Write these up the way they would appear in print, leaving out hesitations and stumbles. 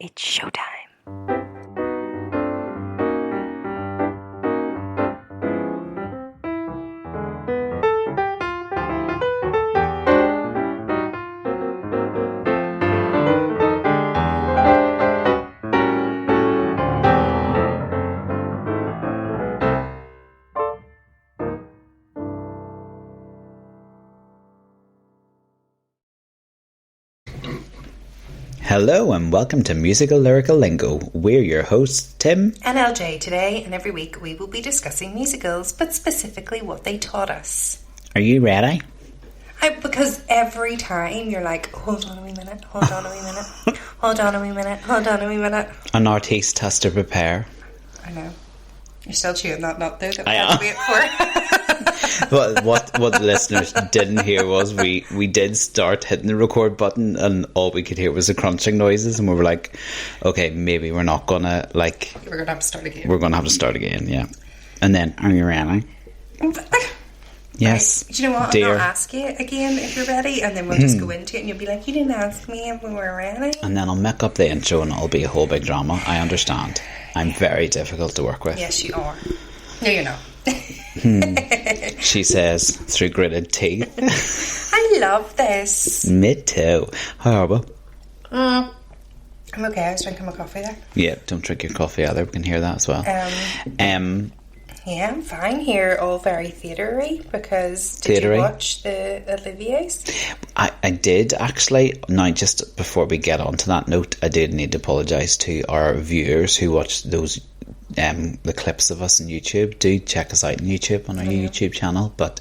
It's showtime. Hello and welcome to Musical Lyrical Lingo. We're your hosts, Tim and LJ. Today and every week we will be discussing musicals, but specifically what they taught us. Are you ready? Because every time you're like, hold on a wee minute, hold on a wee minute, hold on a wee minute, hold on a wee minute. An artiste has to prepare. I know. You're still chewing that nut though, that we I had am. to wait for. But what the listeners didn't hear was we did start hitting the record button and all we could hear was the crunching noises, and we were like, okay, maybe we're not gonna We're gonna have to start again. We're gonna have to start again, yeah. And then, are you ready? Yes. Right. Do you know what? Dear. I'll ask you again if you're ready, and then we'll just go into it and you'll be like, you didn't ask me if we were ready. And then I'll make up the intro and it'll be a whole big drama. I understand. I'm very difficult to work with. Yes, you are. No, you're not. She says through gritted teeth. I love this. Me too. Horrible. I'm okay. I was drinking my coffee there. Yeah, don't drink your coffee either. We can hear that as well. Yeah, I'm fine here. All very theatre-y because did Theatre-y? you watch the Olivier's? I did actually. Now, just before we get on to that note, I did need to apologise to our viewers who watched those the clips of us on YouTube. Do check us out on YouTube, on our YouTube channel. But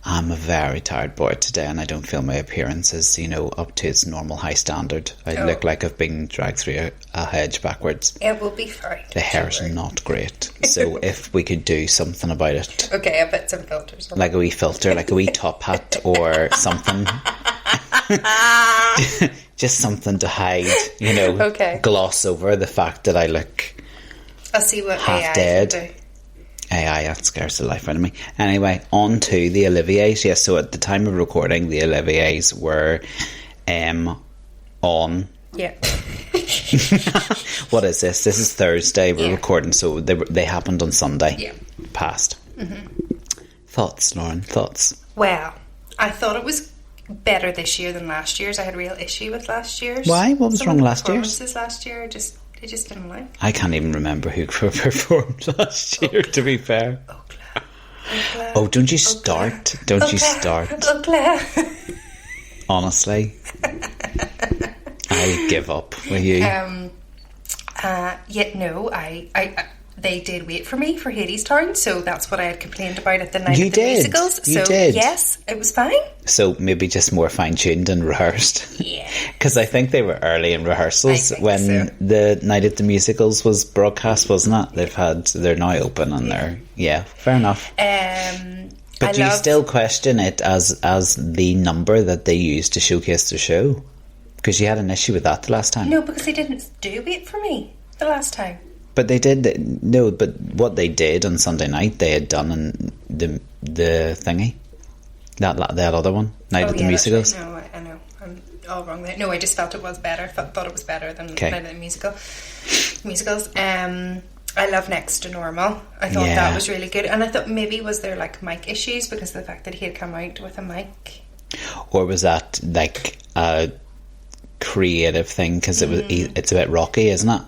I'm a very tired boy today and I don't feel my appearance is, up to its normal high standard. I look like I've been dragged through a hedge backwards. It will be fine. The hair's not great. So if we could do something about it. Okay, I'll put some filters on. Like a wee filter, like a wee top hat or something. Just something to hide, Okay. gloss over the fact that I look I'll see what half AI dead. can do. AI, that scares the life out of me. Anyway, on to the Olivier's. Yes, so at the time of recording, the Olivier's were on. Yeah. What is this? This is Thursday. We're recording, so they happened on Sunday. Yeah. Past. Thoughts, Lauren? Thoughts? Well, I thought it was better this year than last year's. I had a real issue with last year's. Why? What was Some wrong of the last year's? performances last year, I just didn't like. I can't even remember who performed last year, to be fair. Oh, don't you start. Don't you start. Honestly. I give up with you. Yet no, they did wait for me for Hadestown, so that's what I had complained about at the night of the musicals. You So did. yes, it was fine. So maybe just more fine-tuned and rehearsed. Yeah. Because I think they were early in rehearsals I think when so. the night at the musicals was broadcast, wasn't it? They're now open and fair enough. But do you still question it as the number that they used to showcase the show? Because you had an issue with that the last time. No, because they didn't do wait for me the last time. But they did. No, but what they did on Sunday night, they had done in the thingy. That other one, Night at the Musicals. Right. No, I know. I'm all wrong there. No, I just felt it was better. Thought it was better than Night at the Musicals. I love Next to Normal. I thought that was really good. And I thought maybe was there like mic issues because of the fact that he had come out with a mic. Or was that like a creative thing? Because it's a bit rocky, isn't it?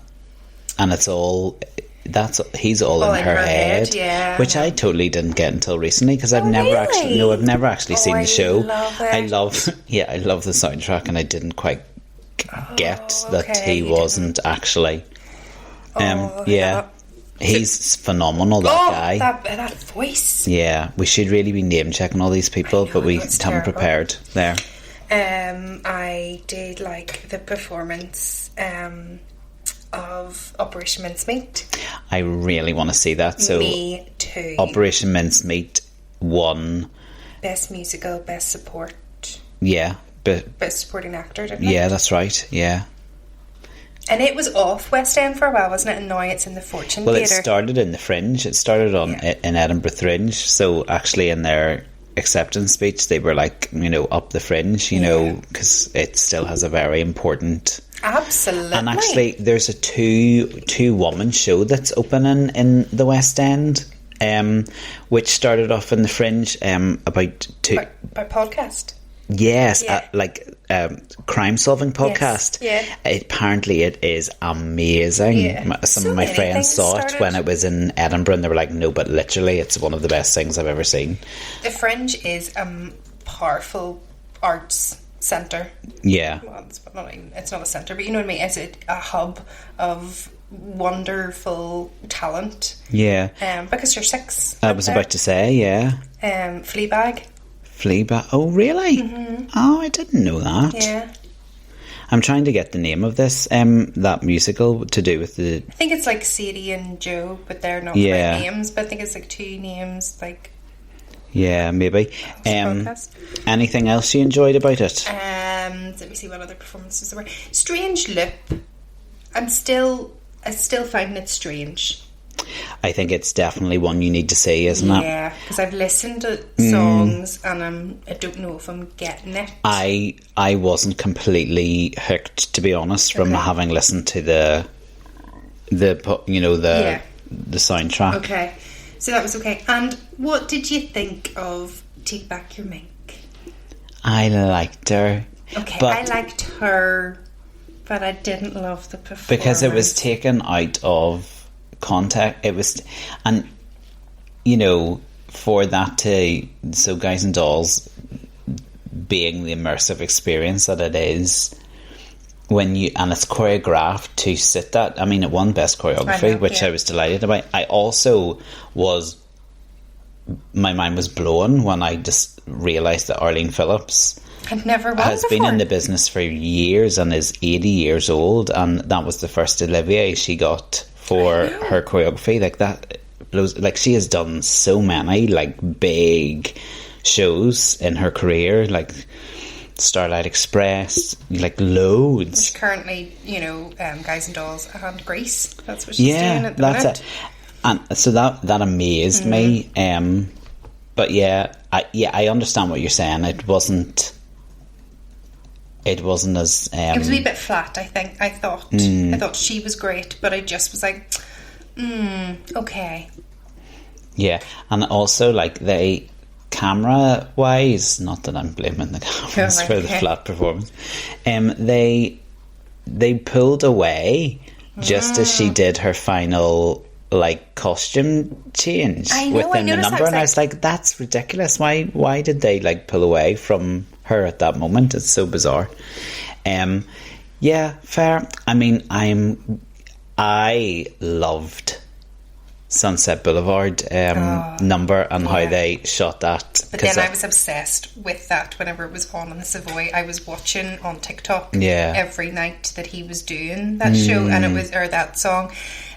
And he's all in her head, which I totally didn't get until recently because I've never actually seen the show. I love the soundtrack, and I didn't quite get that he wasn't actually. He's phenomenal. That guy. That voice. Yeah, we should really be name checking all these people, but we haven't prepared there. I did like the performance. Of Operation Mincemeat. I really want to see that. So me too. Operation Mincemeat won Best Musical, Best Support. Yeah, but Best Supporting Actor, didn't it? Yeah, that's right. Yeah. And it was off West End for a while, wasn't it? And now it's in the Fortune Theatre. Well, it started in the Fringe. It started in Edinburgh Fringe. So actually, in their acceptance speech, they were like, up the Fringe, because it still has a very important Absolutely. And actually, there's a two-woman show that's opening in the West End, which started off in the Fringe about two... By podcast? Yes, crime-solving podcast. Yes. Yeah. Apparently it is amazing. Yeah. Some of my friends saw it when it was in Edinburgh and they were like, no, but literally it's one of the best things I've ever seen. The Fringe is a powerful arts centre. Yeah. Well, it's not a centre, but you know what I mean? It's a hub of wonderful talent. Yeah. Because you're six. I was about to say, yeah. Fleabag. Oh, really? Mm-hmm. Oh, I didn't know that. Yeah. I'm trying to get the name of this, that musical to do with the... I think it's like Sadie and Joe, but they're not right names, but I think it's like two names, like... Yeah, maybe. Anything else you enjoyed about it? Let me see what other performances there were. Strange Loop. I still find it strange. I think it's definitely one you need to see, isn't it? Yeah, because I've listened to songs and I don't know if I'm getting it. I wasn't completely hooked, to be honest, from having listened to the soundtrack. Okay, so that was okay. And what did you think of Take Back Your Mink? I liked her. Okay, I liked her, but I didn't love the performance because it was taken out of contact. It was, and for that to, so Guys and Dolls being the immersive experience that it is, and it's choreographed to sit that. I mean, it won best choreography, which I was delighted about. I also my mind was blown when I just realised that Arlene Phillips has been in the business for years and is 80 years old, and that was the first Olivier she got for her choreography. Like, that blows. Like, she has done so many like big shows in her career, like Starlight Express, like loads. She's currently, Guys and Dolls and Grease. That's what she's doing at the minute. It. And so that amazed me. But I understand what you're saying. It wasn't as... it was a wee bit flat, I think. I thought she was great, but I just was like, okay. Yeah. And also, like, they... camera-wise, not that I'm blaming the cameras for the flat performance, they pulled away just as she did her final, like, costume change within the number, and I was like, that's ridiculous. Why did they, like, pull away from her at that moment? It's so bizarre. Yeah, fair. I mean, I loved Sunset Boulevard number and how they shot that. But then I was obsessed with that whenever it was on the Savoy. I was watching on TikTok every night that he was doing that show, and that song,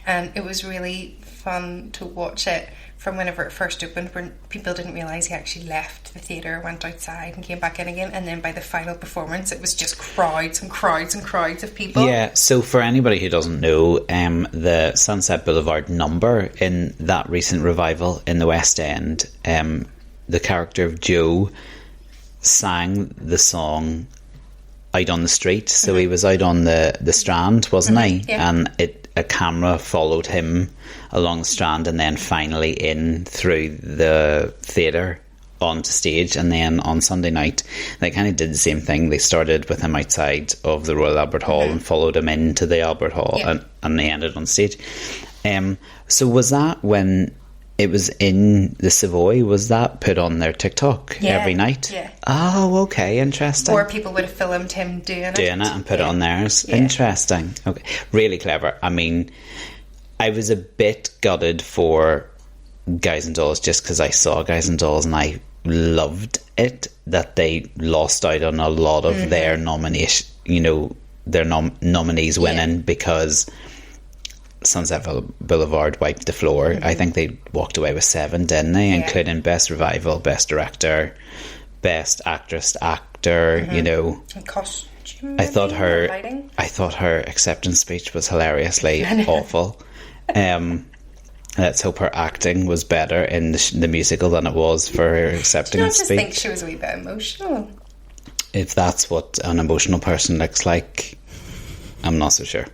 and it was really fun to watch it from whenever it first opened, when people didn't realise he actually left the theatre, went outside and came back in again, and then by the final performance it was just crowds and crowds and crowds of people. Yeah, so for anybody who doesn't know, the Sunset Boulevard number in that recent revival in the West End, the character of Joe sang the song out on the street, so he was out on the Strand, wasn't he? Yeah. And a camera followed him along the Strand and then finally in through the theatre onto stage, and then on Sunday night they kind of did the same thing. They started with him outside of the Royal Albert Hall and followed him into the Albert Hall, and they ended on stage. So was that when it was in the Savoy, was that put on their TikTok every night? Yeah. Oh, okay, interesting. Or people would have filmed him doing it and put it on theirs. Yeah. Interesting. Okay, really clever. I mean, I was a bit gutted for Guys and Dolls just because I saw Guys and Dolls and I loved it, that they lost out on a lot of their nomination, their nominees winning because Sunset Boulevard wiped the floor. I think they walked away with 7, didn't they? Including Best Revival, Best Director, Best Actress, Actor, And costume. I thought her acceptance speech was hilariously awful. Let's hope her acting was better in the musical than it was for her acceptance speech. I just think she was a wee bit emotional. If that's what an emotional person looks like, I'm not so sure.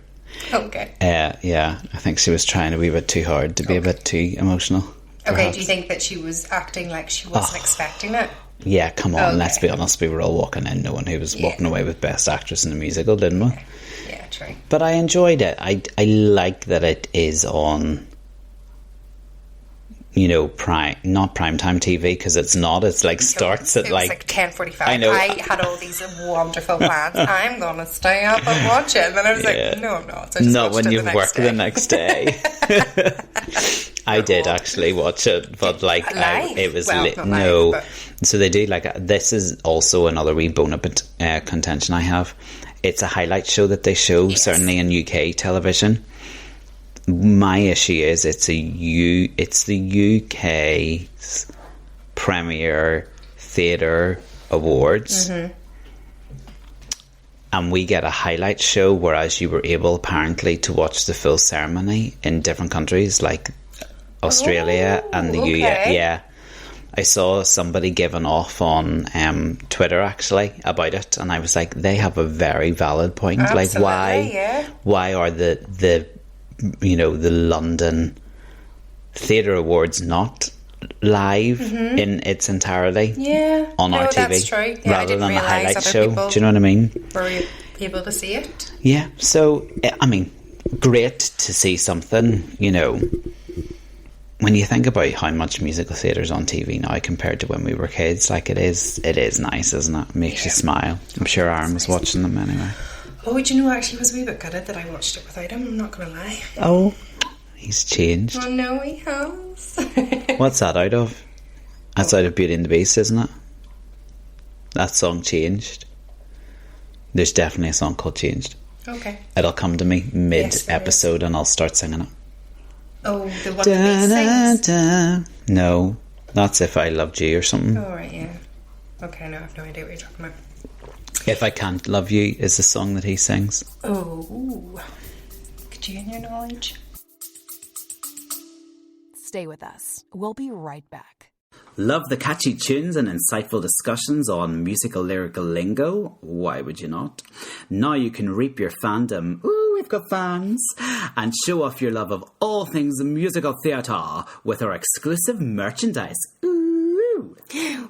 Okay. Yeah, I think she was trying a wee bit too hard to be a bit too emotional. Perhaps. Okay, do you think that she was acting like she wasn't expecting it? Yeah, come on, let's be honest. We were all walking in knowing who was walking away with Best Actress in a Musical, didn't we? Yeah, true. But I enjoyed it. I like that it is on, you know, not primetime TV, because it's not. It's like starts at like 10:45. I know. I had all these wonderful plans. I'm going to stay up and watch it. And then I was like, no, I'm not. So I just not when you've worked day. the next day. I did actually watch it, but like it was no. So they do like this is also another wee bone of contention I have. It's a highlight show that they show certainly in UK television. My issue is it's the UK's Premier Theatre Awards, and we get a highlight show, whereas you were able apparently to watch the full ceremony in different countries like Australia and the US. Yeah, I saw somebody giving off on Twitter actually about it, and I was like, they have a very valid point. Absolutely, like why are the you know, the London Theatre Awards not live in its entirety on our TV, that's true. Yeah, rather than the highlight show. Do you know what I mean? Were able to see it? Yeah, so I mean, great to see something, you know, when you think about how much musical theatre's on TV now compared to when we were kids. Like it is nice, isn't it? Makes you smile. I'm sure Aaron was watching them anyway. Oh, do you know, actually was a wee bit gutted that I watched it without him, I'm not going to lie. Oh, he's changed. Oh no, he has. What's that out of? That's out of Beauty and the Beast, isn't it? That song Changed. There's definitely a song called Changed. Okay. It'll come to me mid-episode and I'll start singing it. Oh, the one that he sings? No, that's If I Loved You or something. Oh, right, yeah. Okay, no, I have no idea what you're talking about. If I Can't Love You is the song that he sings. Oh, could you in your knowledge? Stay with us. We'll be right back. Love the catchy tunes and insightful discussions on musical lyrical lingo? Why would you not? Now you can reap your fandom. Ooh, we've got fans. And show off your love of all things musical theatre with our exclusive merchandise. Ooh.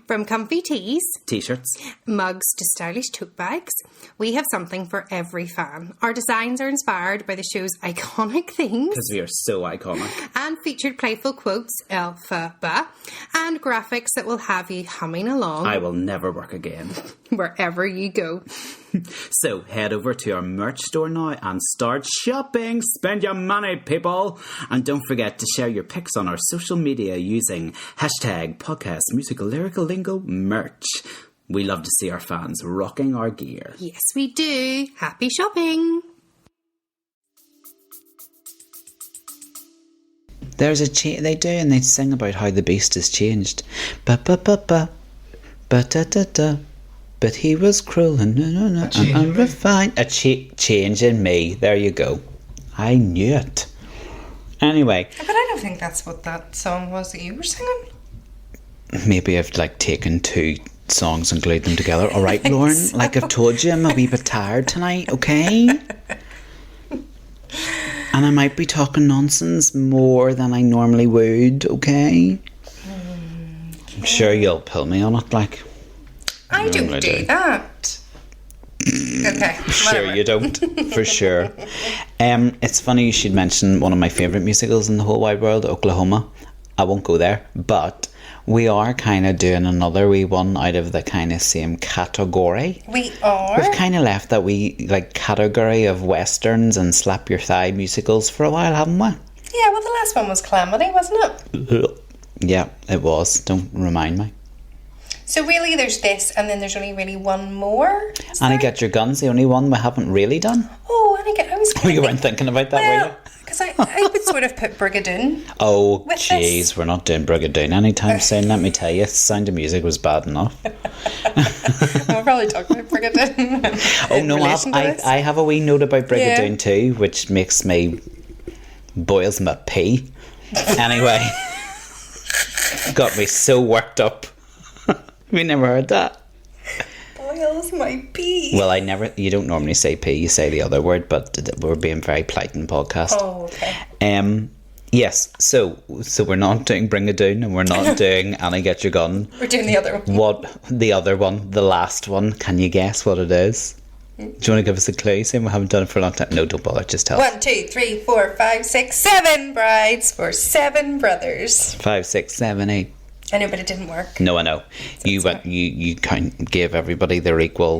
From comfy tees, t-shirts, mugs to stylish tote bags, we have something for every fan. Our designs are inspired by the show's iconic themes. Because we are so iconic. And featured playful quotes, alpha, ba, and graphics that will have you humming along. I will never work again. Wherever you go. So head over to our merch store now and start shopping. Spend your money, people. And don't forget to share your pics on our social media using #PodcastMusicalLyricalLingoMerch. We love to see our fans rocking our gear. Yes, we do. Happy shopping. There's they do, and they sing about how the beast has changed. Ba-ba-ba-ba, ba-da-da-da. But he was cruel and unrefined. A change in me. There you go. I knew it. Anyway. But I don't think that's what that song was that you were singing. Maybe I've taken two songs and glued them together. All right, Lauren. So. Like I've told you, I'm a wee bit tired tonight, okay? And I might be talking nonsense more than I normally would, okay? I'm sure you'll pull me on it, like... I don't do that. Okay. Sure you don't, for sure. It's funny you should mention one of my favourite musicals in the whole wide world, Oklahoma. I won't go there, but we are kind of doing another wee one out of the kind of same category. We are? We've kind of left that wee category of westerns and slap your thigh musicals for a while, haven't we? Yeah, well the last one was Calamity, wasn't it? Yeah, it was. Don't remind me. So really there's this and then there's only really one more? Annie Get Your Gun's the only one we haven't really done. Oh, I was Oh, you weren't thinking about that, were you? Because I would sort of put Brigadoon. Oh, jeez, we're not doing Brigadoon anytime soon, let me tell you. Sound of Music was bad enough. We're probably talking about Brigadoon. Oh, no, I have a wee note about Brigadoon too, which makes me... boils my pee. Anyway. Got me so worked up. We never heard that. Boils spills my pee. Well, you don't normally say pee, you say the other word, but we're being very polite in the podcast. Oh, okay. Yes, so we're not doing Bring It Down, and we're not doing Annie Get Your Gun. We're doing the other one. What, the other one, the last one, can you guess what it is? Do you want to give us a clue? Saying we haven't done it for a long time. No, don't bother, just tell us. 1, 2, 3, 4, 5, 6, 7 brides for 7 brothers. 5, 6, 7, 8. I know, but it didn't work. No, I know. You gave everybody their equal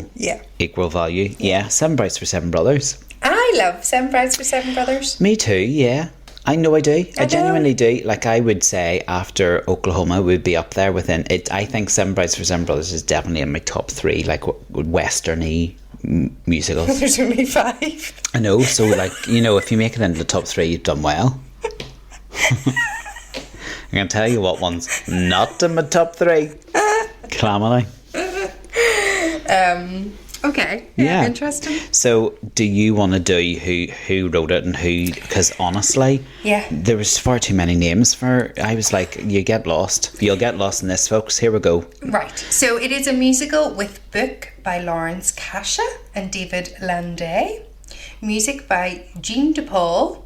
value. Yeah, 7 brides for 7 brothers. I love 7 brides for 7 brothers. Me too, yeah. I know I do. I genuinely do. Like, I would say after Oklahoma would be up there within it. I think 7 brides for 7 brothers is definitely in my top 3, like western-y musicals. There's only 5. I know, so like, if you make it into the top 3, you've done well. I can tell you what one's not in my top 3. Calamity. Okay. Yeah. Interesting. So, do you want to do who wrote it and who? Because honestly, there was far too many names for. I was like, you'll get lost in this, folks. Here we go. Right. So it is a musical with book by Lawrence Kasha and David Landay, music by Jean DePaul,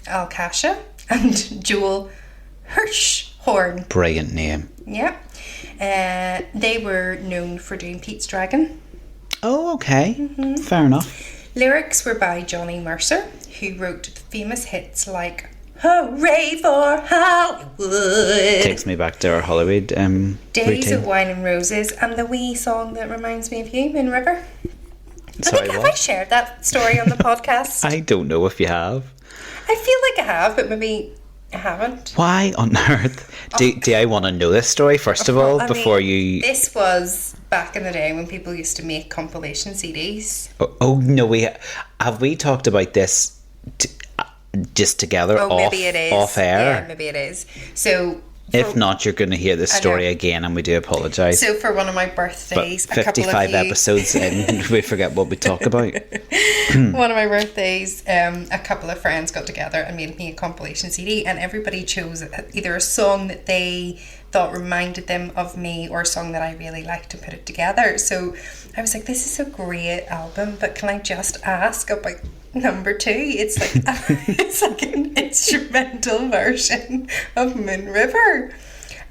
Al Kasha, and Joel Hirschhorn. Brilliant name. Yeah. They were known for doing Pete's Dragon. Oh, okay. Mm-hmm. Fair enough. Lyrics were by Johnny Mercer, who wrote famous hits like Hooray for Hollywood. Takes me back to our Hollywood Days routine. of Wine and Roses, and the wee song that reminds me of you, in River. Sorry, have I shared that story on the podcast? I don't know if you have. I feel like I have, but maybe I haven't. Why on earth? Do I want to know this story first of all before you... This was back in the day when people used to make compilation CDs. Oh no, have we talked about this just together maybe it is. Off air? Yeah, maybe it is. So... If not, you're going to hear this story again, and we do apologise. So for one of my birthdays, but 55 episodes in, we forget what we talk about. One of my birthdays, a couple of friends got together and made me a compilation CD, and everybody chose either a song that they thought reminded them of me or a song that I really liked to put it together. So I was like, this is a great album, but can I just ask about number 2? It's like it's like an instrumental version of Moon River.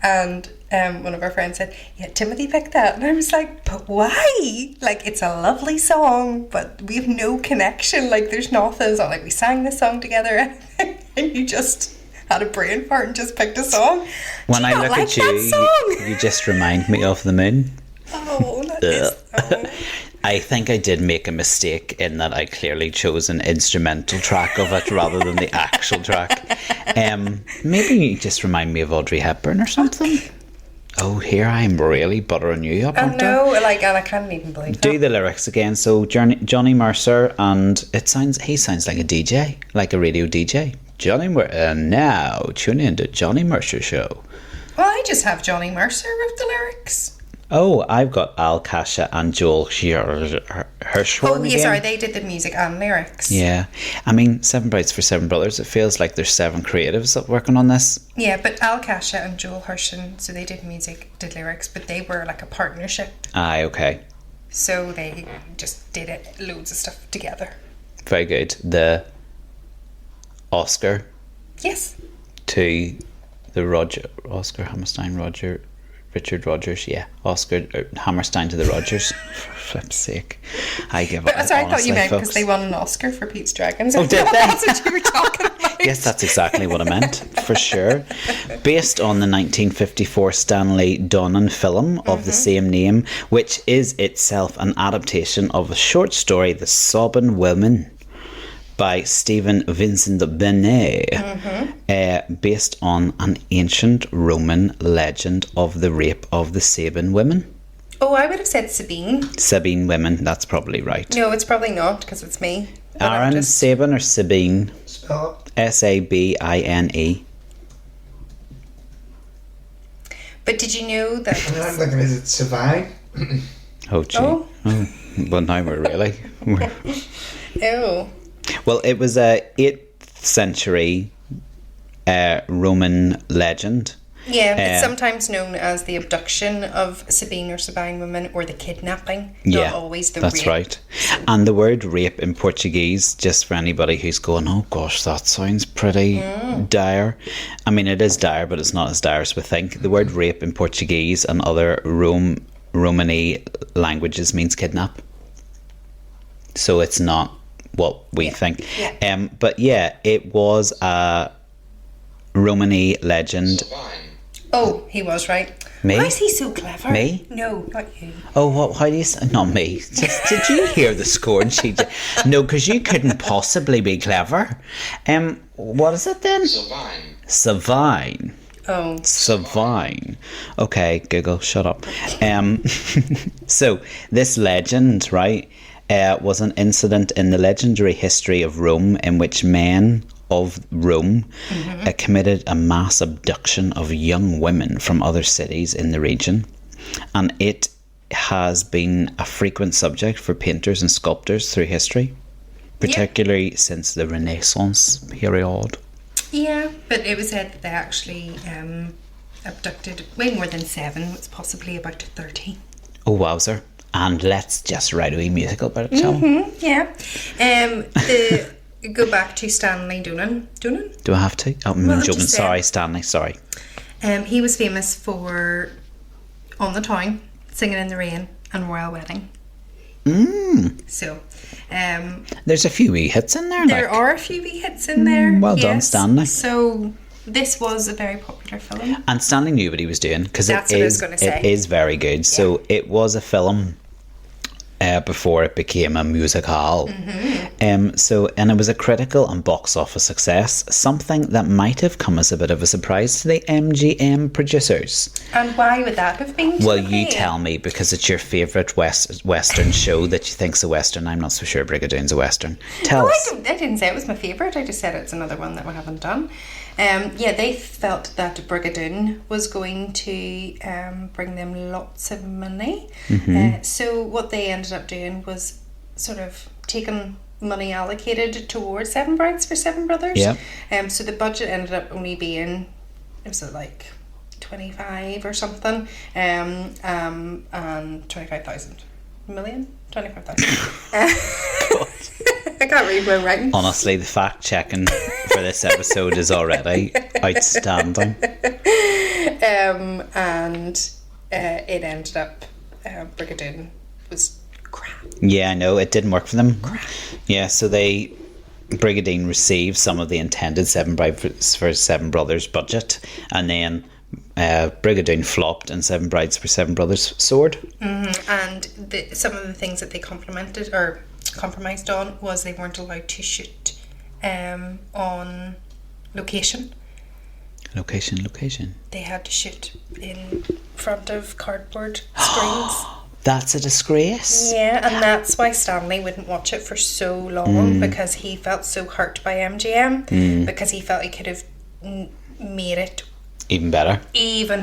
And one of our friends said, yeah, Timothy picked that. And I was like, but why? Like, it's a lovely song, but we have no connection. Like, there's nothing. It's not like we sang this song together and you just had a brain fart and just picked a song. When I look at you just remind me of the moon. Oh, that is... I think I did make a mistake in that I clearly chose an instrumental track of it rather than the actual track. Maybe you just remind me of Audrey Hepburn or something. Oh, here I am really buttering you up. I know, and I can't even believe that. Do the lyrics again. So Johnny Mercer, and he sounds like a DJ, like a radio DJ. Now tune in to Johnny Mercer Show. Well, I just have Johnny Mercer wrote the lyrics. Oh, I've got Al Kasha and Joel Hirschhorn. Oh, yeah, sorry, they did the music and lyrics. Yeah. I mean, 7 brides for 7 brothers. It feels like there's 7 creatives working on this. Yeah, but Al Kasha and Joel Hirschhorn, so they did music, did lyrics, but they were like a partnership. Aye, okay. So they just did loads of stuff together. Very good. The Oscar. Yes. To the Oscar Hammerstein Richard Rogers, yeah. Oscar Hammerstein to the Rogers. For flip's sake. I give up. Sorry, I thought you meant because they won an Oscar for Pete's Dragons. Oh, did they? That's what you were talking about. Yes, that's exactly what I meant, for sure. Based on the 1954 Stanley Donen film of the same name, which is itself an adaptation of a short story, The Sobbing Women, by Stephen Vincent Benet, based on an ancient Roman legend of the rape of the Sabine women. Oh, I would have said Sabine. Sabine women, that's probably right. No, it's probably not, because it's me. Aaron, Sabine or Sabine? Spell it. Sabine. But did you know that... I'm thinking, is it Savine? Oh, gee. Oh, well, now we're really... Ew. Well, it was a 8th century Roman legend Yeah, it's sometimes known as the abduction of Sabine or Sabine women, or the kidnapping. Not always the rape. That's right. And the word rape in Portuguese, just for anybody who's going, oh gosh, that sounds pretty dire. I mean, it is dire, but it's not as dire as we think. The word rape in Portuguese and other Romani languages means kidnap. So it's not what we think. Yeah. But yeah, it was a Romani legend. Oh, he was right. Me? Why is he so clever? Me? No, not you. Oh, what? How do you? Not me. Did you hear the score? No, because you couldn't possibly be clever. What is it then? Savine. Oh. Savine. Okay, Google, shut up. So this legend, right, was an incident in the legendary history of Rome in which men of Rome committed a mass abduction of young women from other cities in the region, and it has been a frequent subject for painters and sculptors through history, particularly since the Renaissance period. Yeah, but it was said that they actually abducted way more than 7. It's possibly about 30. Oh, wowzer. And let's just write a wee musical about it, shall we? Yeah. Go back to Stanley Donen. Donen? Do I have to? Oh, I'm joking. Sorry, Stanley. Sorry. He was famous for On the Town, Singing in the Rain, and Royal Wedding. So, there's a few wee hits in there. There are a few wee hits in there. Well done, Stanley. So this was a very popular film, and Stanley knew what he was doing, because it is very good. Yeah. So it was a film. Before it became a musical. And it was a critical and box office success, something that might have come as a bit of a surprise to the MGM producers. And why would that have been? Well, you tell me, because it's your favourite Western show that you think's a Western. I'm not so sure Brigadoon's a Western. Tell us. I didn't say it was my favourite. I just said it's another one that we haven't done. They felt that Brigadoon was going to bring them lots of money. So what they ended up doing was sort of taking money allocated towards Seven Brides for Seven Brothers. Yeah. So the budget ended up only being, it was like 25 or something, and 25,000 million. 25,000. I can't read my writing. Honestly, the fact checking for this episode is already outstanding. And it ended up Brigadoon was crap. Yeah, I know, it didn't work for them. Crap. Yeah, so Brigadoon received some of the intended Seven Brides for Seven Brothers budget, and then Brigadoon flopped and Seven Brides for Seven Brothers soared. And some of the things that they compromised on was they weren't allowed to shoot on location. Location. They had to shoot in front of cardboard screens. That's a disgrace. Yeah, and that's why Stanley wouldn't watch it for so long, because he felt so hurt by MGM, because he felt he could have made it even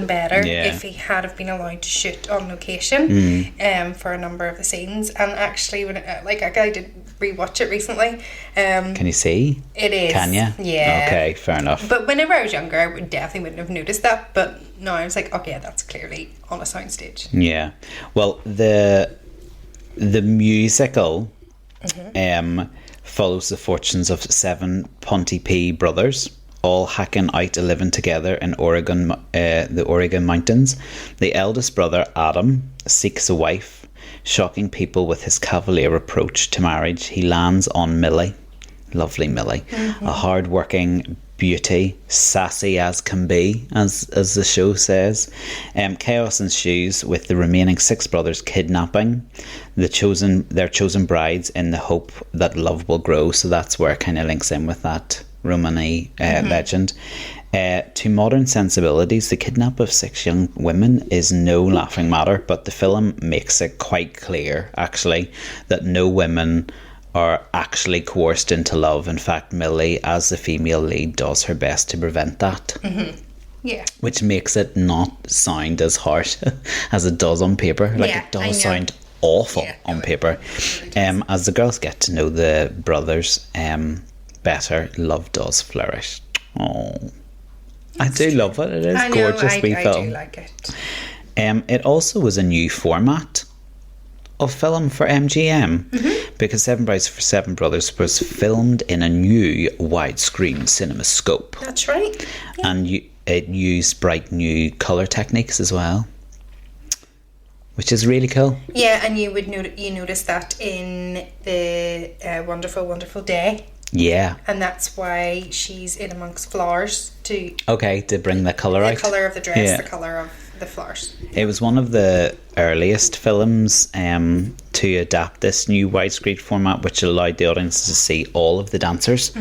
better if he had have been allowed to shoot on location for a number of the scenes. And actually, when I did rewatch it recently. Can you see? It is. Can you? Yeah. Okay, fair enough. But whenever I was younger, I definitely wouldn't have noticed that. But now I was like, okay, that's clearly on a soundstage. Yeah. Well, the musical follows the fortunes of 7 Pontyp brothers, all hacking out a living together in the Oregon mountains. The eldest brother, Adam, seeks a wife, shocking people with his cavalier approach to marriage. He lands on Millie, lovely Millie, a hard-working beauty, sassy as can be, as the show says. Chaos ensues with the remaining 6 brothers kidnapping their chosen brides in the hope that love will grow. So that's where it kind of links in with that Romani legend. To modern sensibilities, the kidnap of 6 young women is no laughing matter, but the film makes it quite clear, actually, that no women are actually coerced into love. In fact, Millie, as the female lead, does her best to prevent that. Yeah. Which makes it not sound as harsh as it does on paper. It does sound awful on paper. As the girls get to know the brothers better, love does flourish. Oh, I do love it. It is gorgeous. I do like it. It also was a new format of film for MGM because Seven Brides for Seven Brothers was filmed in a new widescreen cinemascope. That's right. Yeah. And it used bright new colour techniques as well, which is really cool. Yeah, and you notice that in the Wonderful, Wonderful Day. Yeah. And that's why she's in amongst flowers to bring the colour out. The colour of the dress, the colour of the flowers. It was one of the earliest films to adapt this new widescreen format, which allowed the audience to see all of the dancers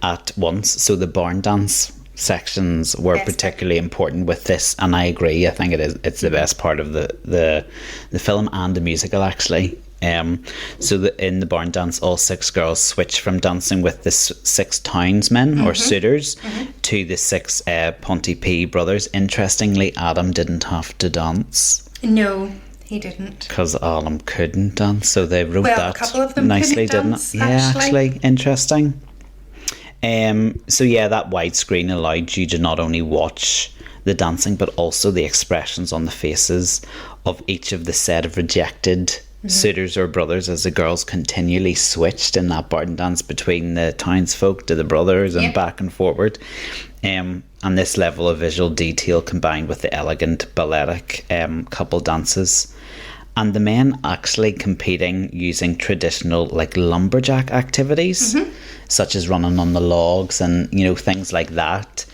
at once. So the barn dance sections were particularly important with this, and I agree. I think it's the best part of the film and the musical, actually. In the barn dance, all 6 girls switch from dancing with the 6 townsmen or suitors to the 6 Ponty brothers. Interestingly, Adam didn't have to dance. No, he didn't, because Adam couldn't dance, so they wrote that a couple of them nicely, didn't it? Yeah, actually interesting. So yeah, that widescreen allowed you to not only watch the dancing but also the expressions on the faces of each of the set of rejected suitors or brothers as the girls continually switched in that barn dance between the townsfolk to the brothers and back and forward. And this level of visual detail combined with the elegant balletic couple dances, and the men actually competing using traditional like lumberjack activities such as running on the logs and things like that,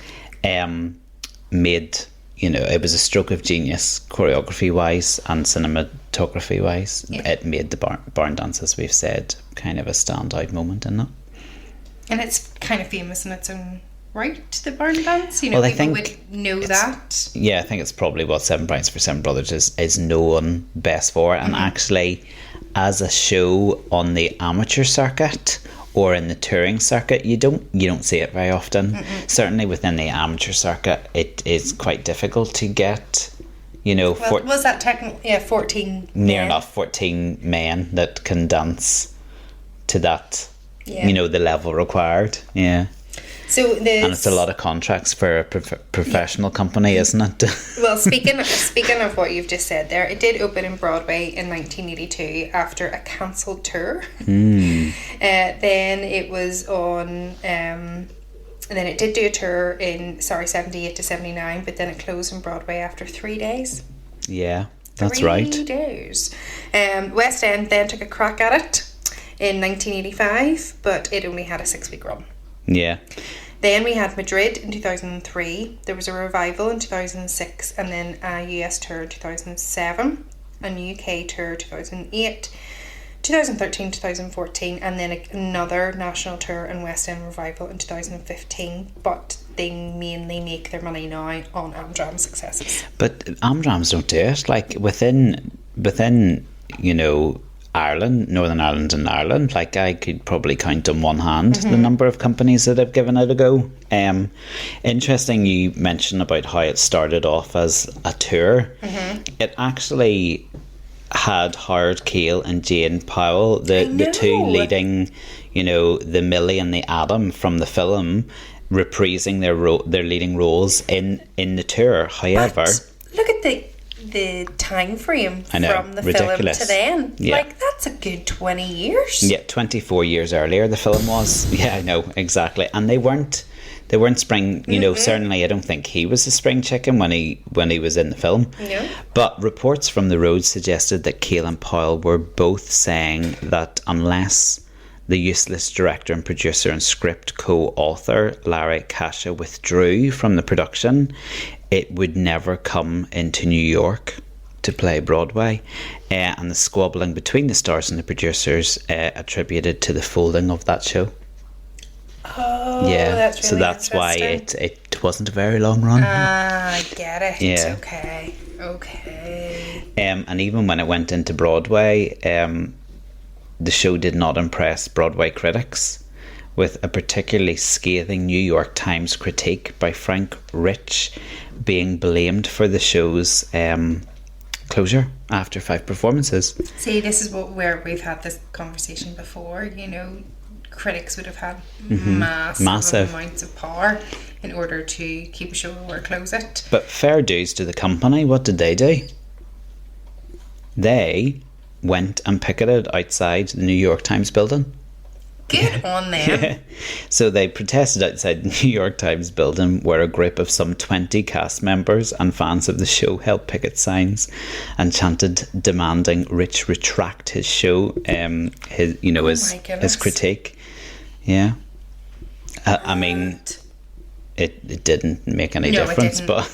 made it was a stroke of genius choreography wise and cinematography wise. It made the barn dance, as we've said, kind of a standout moment in it. And it's kind of famous in its own right, the barn dance. Well, I think would know that. Yeah, I think it's probably what Seven Brides for Seven Brothers is known best for. And actually, as a show on the amateur circuit or in the touring circuit, you don't see it very often. Certainly within the amateur circuit, it is quite difficult to get. Was that technically 14? Near enough 14 men that can dance to that. Yeah. The level required. Yeah. So and it's a lot of contracts for a professional company, isn't it? Well, speaking of what you've just said there, it did open in Broadway in 1982 after a cancelled tour. Then it was on, and then it did do a tour in 78 to 79, but then it closed in Broadway after 3 days. Yeah, that's right. 3 days. West End then took a crack at it in 1985, but it only had a 6-week run. Yeah. Then we had Madrid in 2003. There was a revival in 2006, and then a US tour in 2007, a UK tour 2008, 2013, 2014, and then another national tour and West End revival in 2015. But they mainly make their money now on Amdram successes. But Amdrams don't do it. Like within Ireland, Northern Ireland and Ireland, like I could probably count on one hand the number of companies that have given it a go. Interesting you mentioned about how it started off as a tour. It actually had Howard Keel and Jane Powell, the two leading, the Millie and the Adam from the film, reprising their leading roles in the tour. However, but look at the time frame from the ridiculous. Film to then. Yeah. Like, that's a good 20 years. Yeah, 24 years earlier the film was. Yeah, I know, exactly. And they weren't spring, certainly I don't think he was a spring chicken when he was in the film. No. But reports from the road suggested that Keel and Powell were both saying that unless the useless director and producer and script co-author Larry Kasha withdrew from the production, it would never come into New York to play Broadway, and the squabbling between the stars and the producers attributed to the folding of that show. Oh, yeah, that's really so that's why it wasn't a very long run. I get it. Yeah. Okay. And even when it went into Broadway, the show did not impress Broadway critics, with a particularly scathing New York Times critique by Frank Rich being blamed for the show's closure after 5 performances. See, this is where we've had this conversation before, critics would have had massive amounts of power in order to keep a show or close it. But fair dues to the company. What did they do? They went and picketed outside the New York Times building. Good on them. Yeah. So they protested outside the New York Times building, where a group of some 20 cast members and fans of the show held picket signs and chanted, demanding Rich retract his show, his critique. Yeah. I mean, it didn't make any difference, but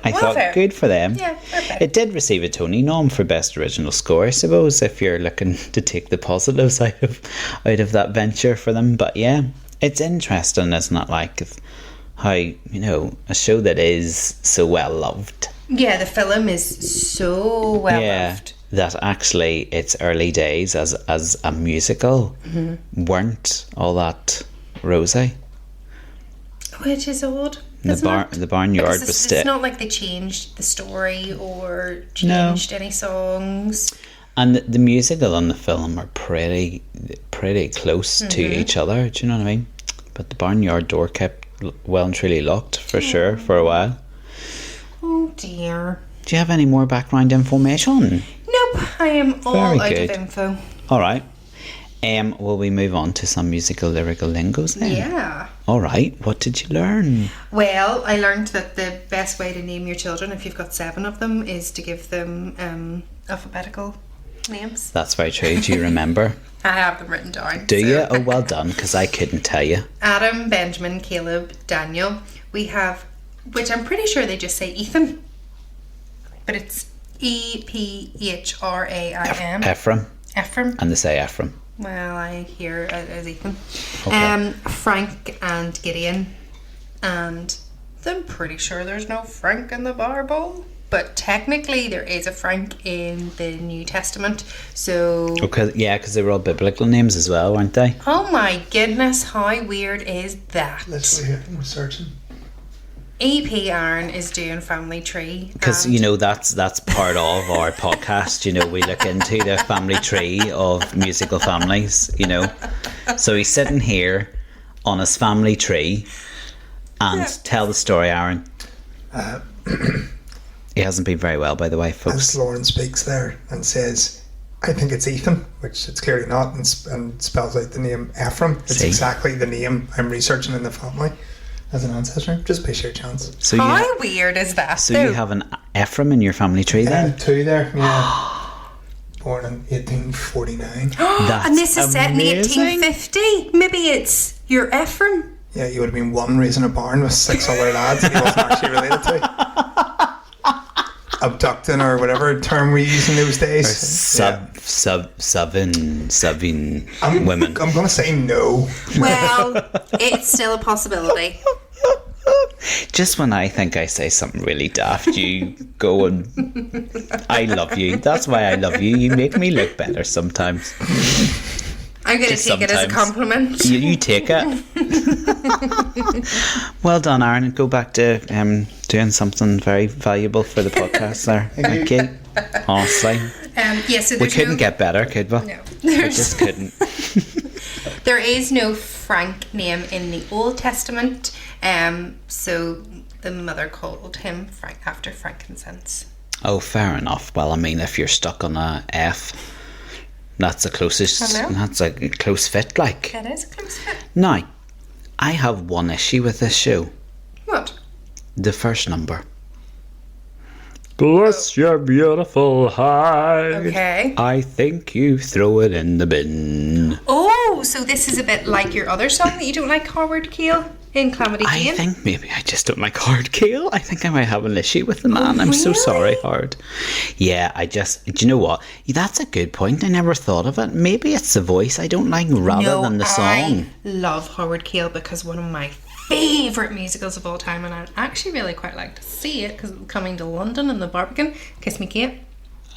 I thought fair. Good for them. Yeah, okay. It did receive a Tony nom for Best Original Score, I suppose, if you're looking to take the positives out of that venture for them. But yeah, it's interesting, isn't it? Like how, a show that is so well loved. Yeah, the film is so well loved. That actually its early days as a musical weren't all that rosy. Which is odd. The Barnyard was still... It's not like they changed the story or changed any songs. And the musical and the film are pretty close to each other, do you know what I mean? But the Barnyard door kept well and truly locked, for sure, for a while. Oh dear. Do you have any more background information? Nope, I am all out of info. Alright. Will we move on to some musical lyrical lingos then? Yeah. Alright, what did you learn? Well, I learned that the best way to name your children, if you've got 7 of them, is to give them alphabetical names. That's very true. Do you remember? I have them written down. Do you? Oh, well done, because I couldn't tell you. Adam, Benjamin, Caleb, Daniel. We have, which I'm pretty sure they just say Ethan, but it's Ephraim. Ephraim. And they say Ephraim. Well, I hear it as Ethan. Okay. Frank and Gideon. And I'm pretty sure there's no Frank in the Bible. But technically there is a Frank in the New Testament. So... because they were all biblical names as well, weren't they? Oh my goodness, how weird is that? Literally, I'm researching. EP Aaron is doing family tree, because that's part of our podcast. We look into the family tree of musical families. So he's sitting here on his family tree, and tell the story, Aaron. He hasn't been very well, by the way, folks. As Lauren speaks there and says, I think it's Ethan, which it's clearly not, and spells out the name Ephraim. It's exactly the name I'm researching in the family as an ancestor, just by sheer chance. So how weird is that? So you have an Ephraim in your family tree then? 2 there, yeah. Born in 1849. And this is set in 1850. Maybe it's your Ephraim. Yeah, you would have been one raising a barn with 6 other lads that he wasn't actually related to. Abducting, or whatever term we use in those days. Seven women. I'm going to say no. Well, it's still a possibility. Just when I think I say something really daft, you go and I love you. That's why I love you. You make me look better sometimes. I'm going to take it as a compliment. You take it. Well done, Aaron. Go back to doing something very valuable for the podcast there. Thank you. Honestly. So we couldn't get better, could we? No. We just couldn't. There is no Frank name in the Old Testament. So the mother called him Frank after frankincense. Oh, fair enough. Well, I mean, if you're stuck on a F, that's the closest. That's a close fit, like. It is a close fit. Now, I have one issue with this show. What? The first number. Bless your beautiful heart. Okay. I think you throw it in the bin. Oh, so this is a bit like your other song that you don't like, Howard Keel in Calamity Jane? I think maybe I just don't like Howard Keel. I think I might have an issue with the man. I'm so sorry, Howard. Yeah, do you know what? That's a good point. I never thought of it. Maybe it's the voice I don't like rather than the song. I love Howard Keel because one of my favourite musicals of all time, and I'd actually really quite like to see it because it's coming to London in the Barbican, Kiss Me Kate.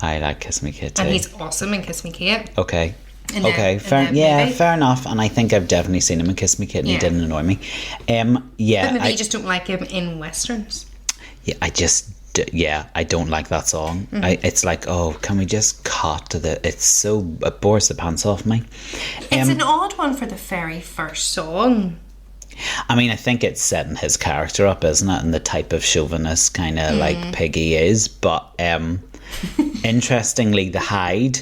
I like Kiss Me Kate too. And he's awesome in Kiss Me Kate. Okay. Fair enough. And I think I've definitely seen him in Kiss Me Kate, and he didn't annoy me. But maybe you just don't like him in westerns. Yeah, I just I don't like that song. It's like, oh, can we just cut to the... It bores the pants off me. It's an odd one for the very first song. I mean, I think it's setting his character up, isn't it? And the type of chauvinist kind of like Piggy is. But interestingly, the hide...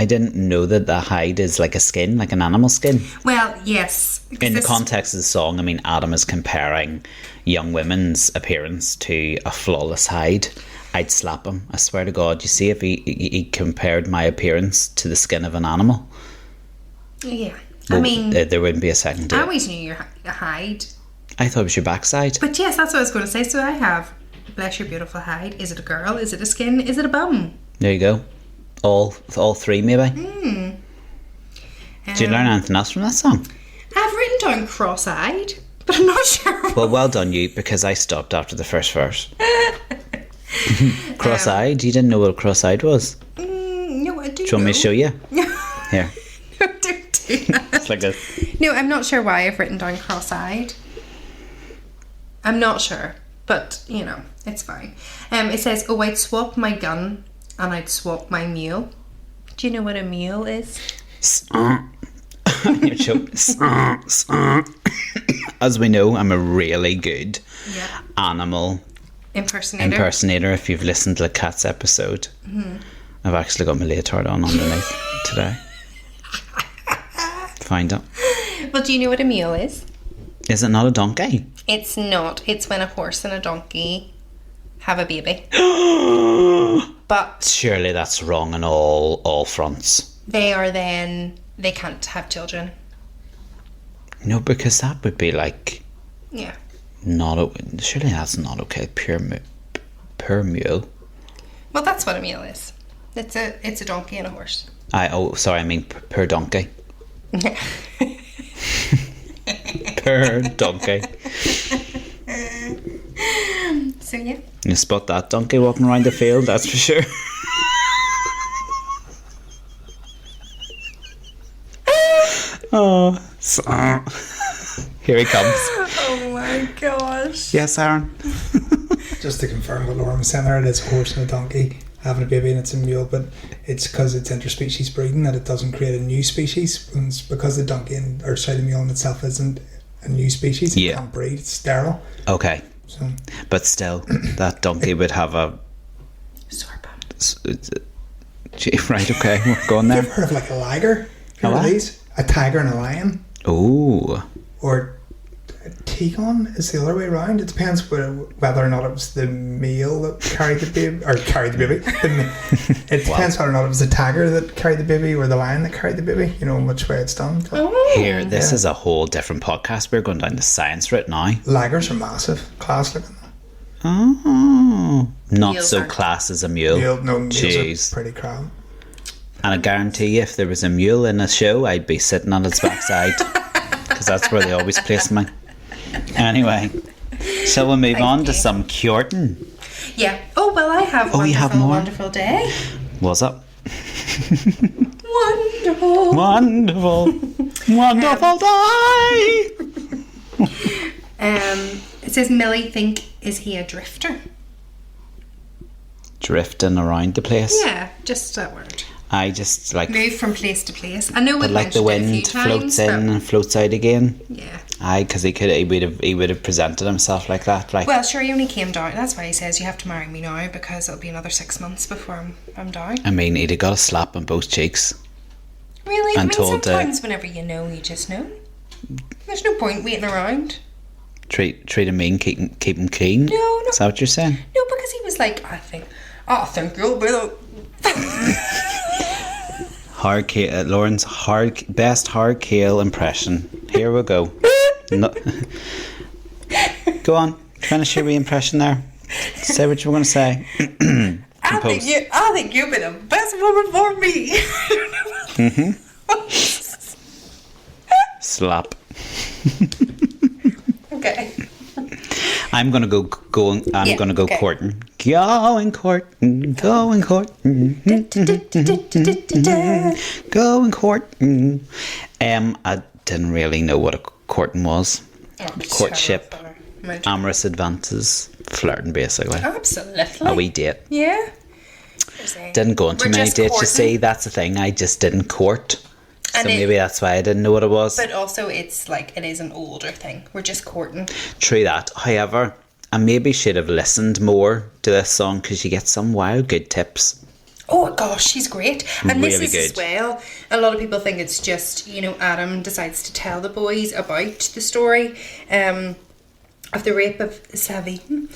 I didn't know that the hide is like a skin, like an animal skin. Well, yes. In the context of the song, I mean, Adam is comparing young women's appearance to a flawless hide. I'd slap him. I swear to God. You see, if he compared my appearance to the skin of an animal. Yeah. Well, I mean... there wouldn't be a second to I it. always knew your hide. I thought it was your backside. But yes, that's what I was going to say. So I have, bless your beautiful hide. Is it a girl? Is it a skin? Is it a bum? There you go. All three, maybe. Did you learn anything else from that song? I've written down cross-eyed, but I'm not sure. Well done you, because I stopped after the first verse. Cross-eyed? You didn't know what cross-eyed was? No, I do. Do you want me to show you? Here. No, don't do that. It's like a... No, I'm not sure why I've written down cross-eyed. I'm not sure, but, you know, it's fine. It says, oh, I'd swap my gun and I'd swap my mule. Do you know what a mule is? You're choking. As we know, I'm a really good animal impersonator. If you've listened to the Cats episode, I've actually got my leotard on underneath today. Find it. Well, do you know what a mule is? Is it not a donkey? It's not. It's when a horse and a donkey have a baby. But surely that's wrong on all fronts. They can't have children. No, because that would be like... Yeah. Surely that's not okay. Pure mule. Well, that's what a mule is. It's a donkey and a horse. I mean per donkey. Per donkey. So yeah. You spot that donkey walking around the field, that's for sure. Here he comes. Oh my gosh. Yes, Aaron. Just to confirm what Lauren was saying there, it is a horse and a donkey having a baby and it's a mule, but it's because it's interspecies breeding that it doesn't create a new species. And it's because the donkey the mule in itself isn't a new species. It can't breed. It's sterile. Okay. So, but still, that donkey would have a sore bum. Right, okay, we're going there. Have you ever heard of like a liger? Have you heard of these? A tiger and a lion. Ooh. Or a tigon is the other way around. It depends whether or not it was the male that carried the baby. It depends whether or not it was the tiger that carried the baby or the lion that carried the baby. You know, in which way it's done. Here, this is a whole different podcast. We're going down the science route now. Ligers are massive. Class looking. Oh. Not Mules so aren't. class as a mule. Mules Jeez. are pretty crap. And I guarantee you, if there was a mule in a show, I'd be sitting on its backside. Because that's where they always place me. Anyway, shall we move on to some courting? Yeah. Oh, well, I have you have more? Wonderful day. What's up? Wonderful. Wonderful. Wonderful day. It says, Millie is he a drifter? Drifting around the place? Yeah, just that word. I just like... Move from place to place. I know we've like the wind floats in and floats out again. Yeah. Aye, because he would have presented himself like that. Like, well, sure, he only came down. That's why he says you have to marry me now, because it'll be another 6 months before I'm down. I mean, he'd have got a slap on both cheeks. Really? And I mean, told, sometimes whenever you know, you just know. There's no point waiting around. Treat him mean, keep him clean. No. Is that what you're saying? No, because he was like, I think you'll be the... Lauren's best hard kale impression. Here we go. No. Go on, finish your impression there. Say what you were going to say. I think you've been the best woman for me. Slap. Okay. I'm gonna go courting. Going courting. I didn't really know what a courting was. Courtship. Amorous advances, flirting basically. Absolutely. A wee date. Yeah. Didn't go on too many dates, you see. That's the thing, I just didn't court. So maybe that's why I didn't know what it was. But also it's like, it is an older thing. We're just courting. True that. However, I maybe should have listened more to this song, because you get some wild good tips. Oh gosh, she's great. And really this is good. As well, a lot of people think it's just, Adam decides to tell the boys about the story of the rape of Savine.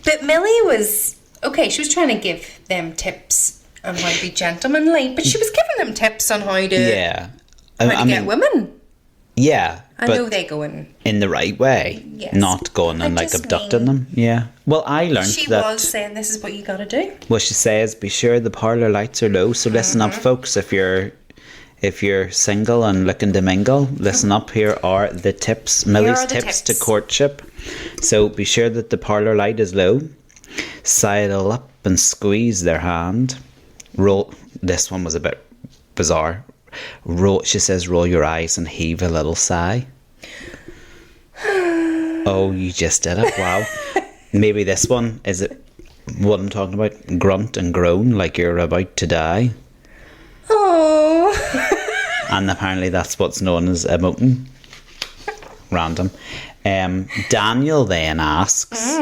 But Millie was, okay, she was trying to give them tips on how to be gentlemanly, but she was giving them tips on how to, get women. Yeah. I know they go in the right way. Yes. Not going and abducting them. Yeah. Well, I learned she that... She was saying this is what you got to do. Well, she says, be sure the parlour lights are low. So listen up, folks. If you're single and looking to mingle, listen up. Here are the tips. Millie's tips to courtship. So be sure that the parlour light is low. Sidle up and squeeze their hand. Roll. This one was a bit bizarre. She says, roll your eyes and heave a little sigh. Oh, you just did it. Wow. Maybe this one, is it what I'm talking about? Grunt and groan like you're about to die. Oh. And apparently that's what's known as emoting. Random. Daniel then asks,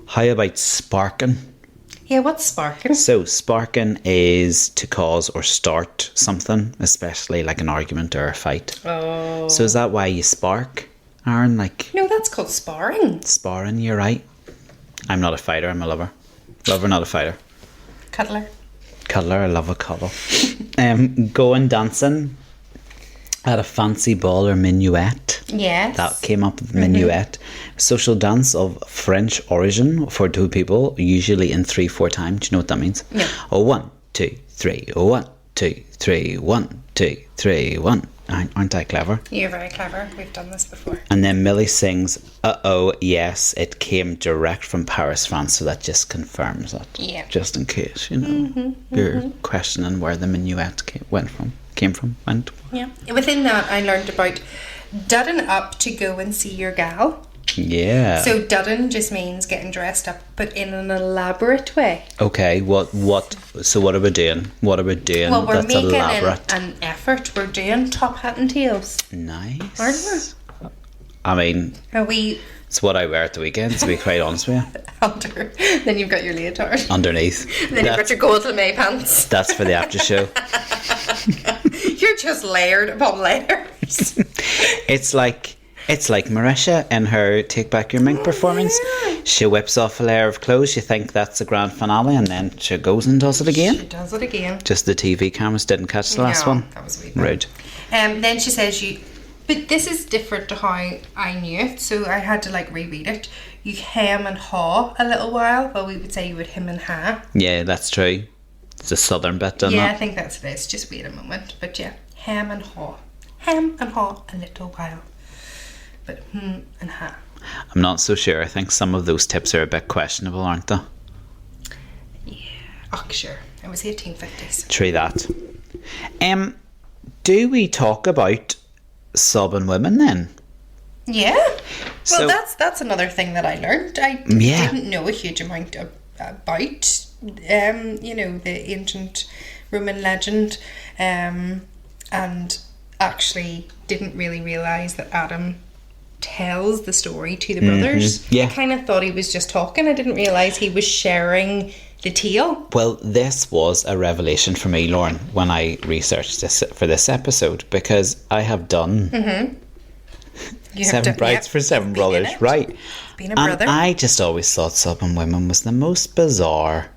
how about sparking? Yeah, what's sparking? So sparking is to cause or start something, especially like an argument or a fight. Oh. So is that why you spark, Aaron? Like, no, that's called sparring. Sparring, you're right. I'm not a fighter, I'm a lover. Lover, not a fighter. Cuddler. Cuddler, I love a cuddle. Going dancing at a fancy ball or minuet. Yes. That came up with minuet. Social dance of French origin for two people, usually in 3/4 time. Do you know what that means? No. Oh, 1, 2, 3. Oh, 1, 2, 3. 1, 2, 3. 1. Aren't I clever? You're very clever. We've done this before. And then Millie sings, uh-oh, yes, it came direct from Paris, France. So that just confirms that. Yeah. Just in case, you're questioning where the minuet came from. Yeah. Within that, I learned about dudding up to go and see your gal. Yeah. So dudding just means getting dressed up, but in an elaborate way. Okay. So what are we doing? Well, we're that's making elaborate? An effort. We're doing top hat and tails. Nice. Aren't we? I mean, it's what I wear at the weekend, to be quite honest with you. Then you've got your leotard. Underneath. Then you've got your gold lame pants. That's for the after show. You're just layered upon layers. It's like Marisha in her Take Back Your Mink performance. Yeah. She whips off a layer of clothes. You think that's the grand finale, and then she goes and does it again. She does it again. Just the TV cameras didn't catch the last one. That was a wee bit rude. Then she says but this is different to how I knew it, so I had to reread it. You hem and haw a little while. Well, we would say you would hem and ha. Yeah, that's true. It's a southern bit, doesn't it? Yeah, I think that's it is. Just wait a moment. But yeah, hem and haw. Hem and haw a little while. But and ha. I'm not so sure. I think some of those tips are a bit questionable, aren't they? Yeah. Oh, sure. It was 1850s. True that. Do we talk about sobbing women then? Yeah. Well, that's another thing that I learned. I didn't know a huge amount about the ancient Roman legend, and actually didn't really realise that Adam tells the story to the brothers. Yeah. I kind of thought he was just talking. I didn't realise he was sharing the tale. Well, this was a revelation for me, Lauren, when I researched this for this episode, because I have done 7 brides for 7 brothers, right? Being a brother. And I just always thought sobbing women was the most bizarre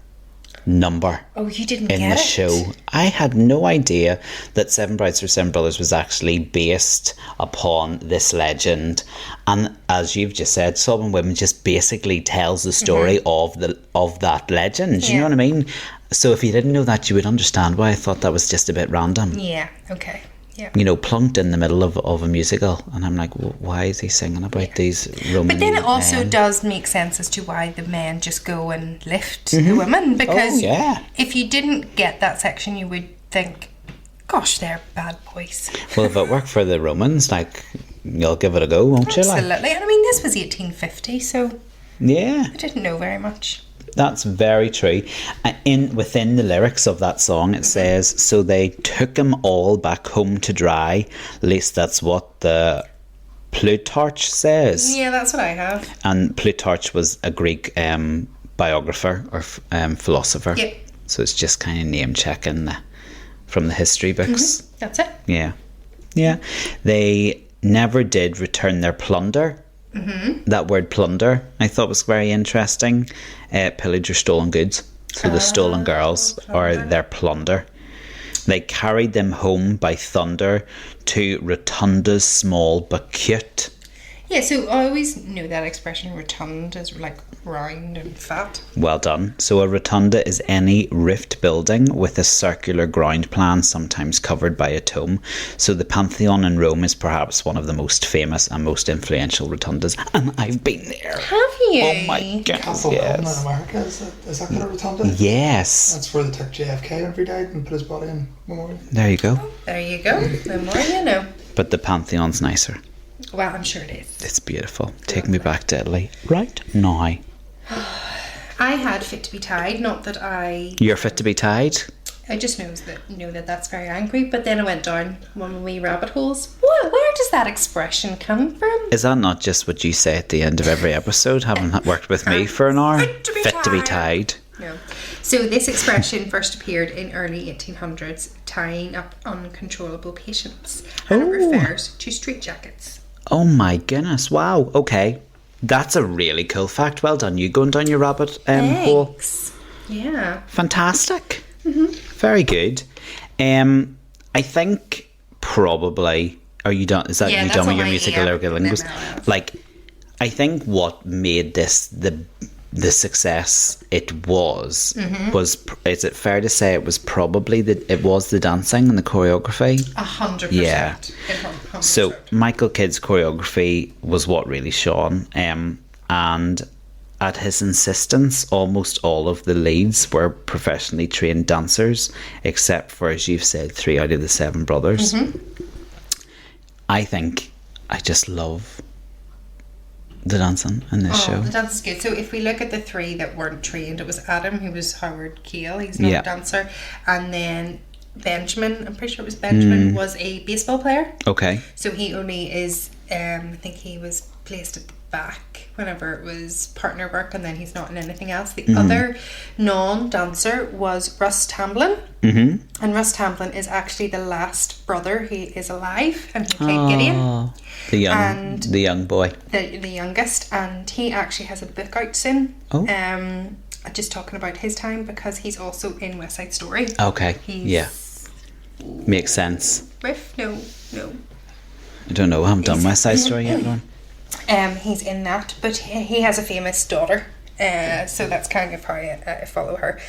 number. Oh, you didn't in get the it? show. I had no idea that 7 Brides for 7 Brothers was actually based upon this legend. And as you've just said, Sobbing Women just basically tells the story of that legend. You know what I mean? So if you didn't know that, you would understand why I thought that was just a bit random. Yeah. Okay. Yeah. Plunked in the middle of a musical, and I'm like, well, why is he singing about these Roman But then it also men? does make sense as to why the men just go and lift the women, because if you didn't get that section, you would think, gosh, they're bad boys. Well, if it worked for the Romans, you'll give it a go, won't you? Absolutely. And I mean, this was 1850, so yeah, I didn't know very much. That's very true. Within the lyrics of that song, it says, "So they took him all back home to dry." At least that's what the Plutarch says. Yeah, that's what I have. And Plutarch was a Greek biographer or philosopher. Yeah. So it's just kind of name checking from the history books. That's it. Yeah. Yeah. They never did return their plunder. That word plunder I thought was very interesting. Pillage or stolen goods. So the stolen girls are their plunder. They carried them home by thunder to rotundas small but cute. Yeah, so I always knew that expression, rotund, as like round and fat. Well done. So a rotunda is any roofed building with a circular ground plan, sometimes covered by a tomb. So the Pantheon in Rome is perhaps one of the most famous and most influential rotundas. And I've been there. Have you? Oh my goodness, Castle yes. Hill in America, is that kind of rotunda? Yes. That's where they took JFK after he died and put his body in memorial. There you go. There you go. The more you know. But the Pantheon's nicer. Well, I'm sure it is. It's beautiful. Take me back to Italy right now. I had Fit to be Tied, not that You're fit to be tied? I just know that that's very angry, but then I went down one of the wee rabbit holes. Where does that expression come from? Is that not just what you say at the end of every episode, having worked with me for an hour? Fit to be tied. No. So this expression first appeared in early 1800s, tying up uncontrollable patients, and it refers to straitjackets. Oh my goodness, wow, okay. That's a really cool fact. Well done, you going down your rabbit hole. Thanks. Yeah. Fantastic. Very good. I think probably, are you done? Is that you done with your musical lyrical linguist? Like, I think what made this the success it was, is it fair to say it was probably it was the dancing and the choreography? 100%. Yeah. 100%. So Michael Kidd's choreography was what really shone, and at his insistence, almost all of the leads were professionally trained dancers, except for, as you've said, 3 out of the 7 brothers. I just love the dancing in this show. The dance is good. So if we look at the 3 that weren't trained, it was Adam, who was Howard Keel, he's not a dancer, and then Benjamin, I'm pretty sure it was Benjamin, was a baseball player. Okay. So he only is, I think he was placed at the back whenever it was partner work, and then he's not in anything else. The other non-dancer was Russ Tamblyn, and Russ Tamblyn is actually the last brother who is alive, and he played Gideon. The young boy. The youngest, and he actually has a book out soon. Just talking about his time, because he's also in West Side Story. Okay. Makes sense. Riff? No. I don't know. I haven't done West Side Story yet, Lauren. He's in that, but he has a famous daughter, so that's kind of how I follow her.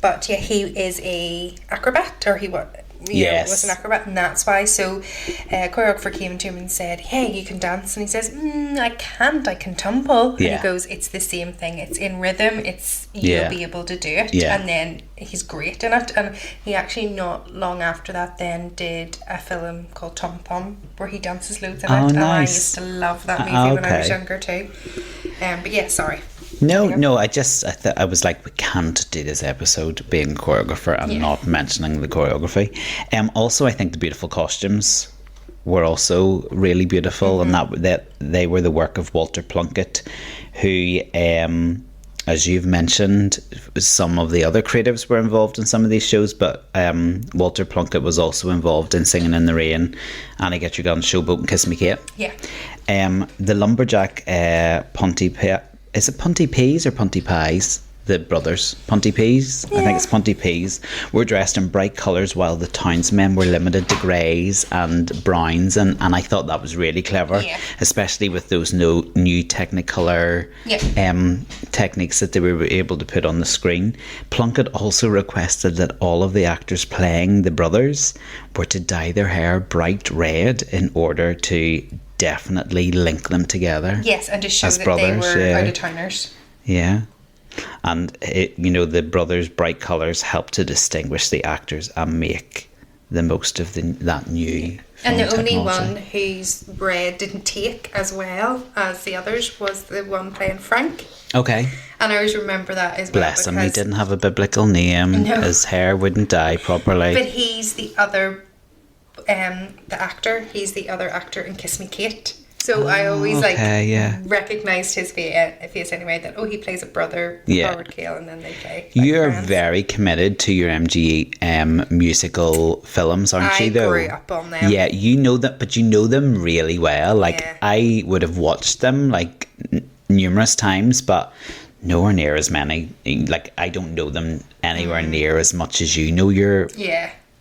But yeah, he is a acrobat, or he was an acrobat, and that's why. So choreographer came to him and said, "Hey, you can dance," and he says, "I can't. I can tumble." And he goes, "It's the same thing. It's in rhythm. You'll be able to do it." And then he's great in it. And he actually not long after that then did a film called Tom Thumb, where he dances loads in it. Nice. And I used to love that movie when I was younger too. But yeah, sorry. No, I was like, we can't do this episode being a choreographer and not mentioning the choreography. Also, I think the beautiful costumes were also really beautiful, and that they were the work of Walter Plunkett, who, as you've mentioned, some of the other creatives were involved in some of these shows, but Walter Plunkett was also involved in Singing in the Rain, Annie Get Your Gun, Showboat, and Kiss Me Kate. Yeah. The lumberjack is it Punty Peas or Punty Pies? The brothers, Punty Peas, I think it's Punty Peas, were dressed in bright colours, while the townsmen were limited to greys and browns, and I thought that was really clever, especially with those new Technicolor techniques that they were able to put on the screen. Plunkett also requested that all of the actors playing the brothers were to dye their hair bright red in order to definitely link them together. Yes, and to show as that brothers, they were out-of-towners. Yeah. And the brothers' bright colours helped to distinguish the actors and make the most of that new and the film only technology. one whose bread didn't take as well as the others was the one playing Frank. Okay. And I always remember that as well. Bless him, he didn't have a biblical name. No. His hair wouldn't dye properly. But he's the other, the actor. He's the other actor in Kiss Me Kate. So I always recognised his face anyway. That he plays a brother, Howard Cale, and then they play. You're friends. very committed to your MGM musical films, aren't you? Though I grew up on them. Yeah, you know that, but you know them really well. Like I would have watched them like numerous times, but nowhere near as many. Like I don't know them anywhere near as much as you know your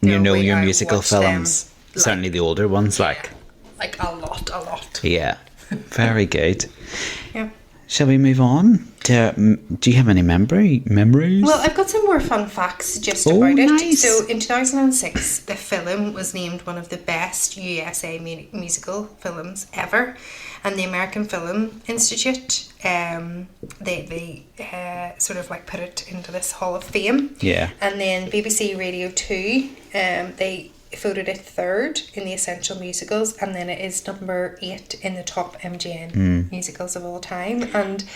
your musical films. Certainly the older ones, like a lot. Yeah, very good. Yeah. Shall we move on? Do you have any memories? Well, I've got some more fun facts about it. Nice. So, in 2006, the film was named one of the best USA musical films ever, and the American Film Institute, they sort of like put it into this Hall of Fame. Yeah. And then BBC Radio 2, they voted it third in the essential musicals, and then it is number 8 in the top MGM musicals of all time. And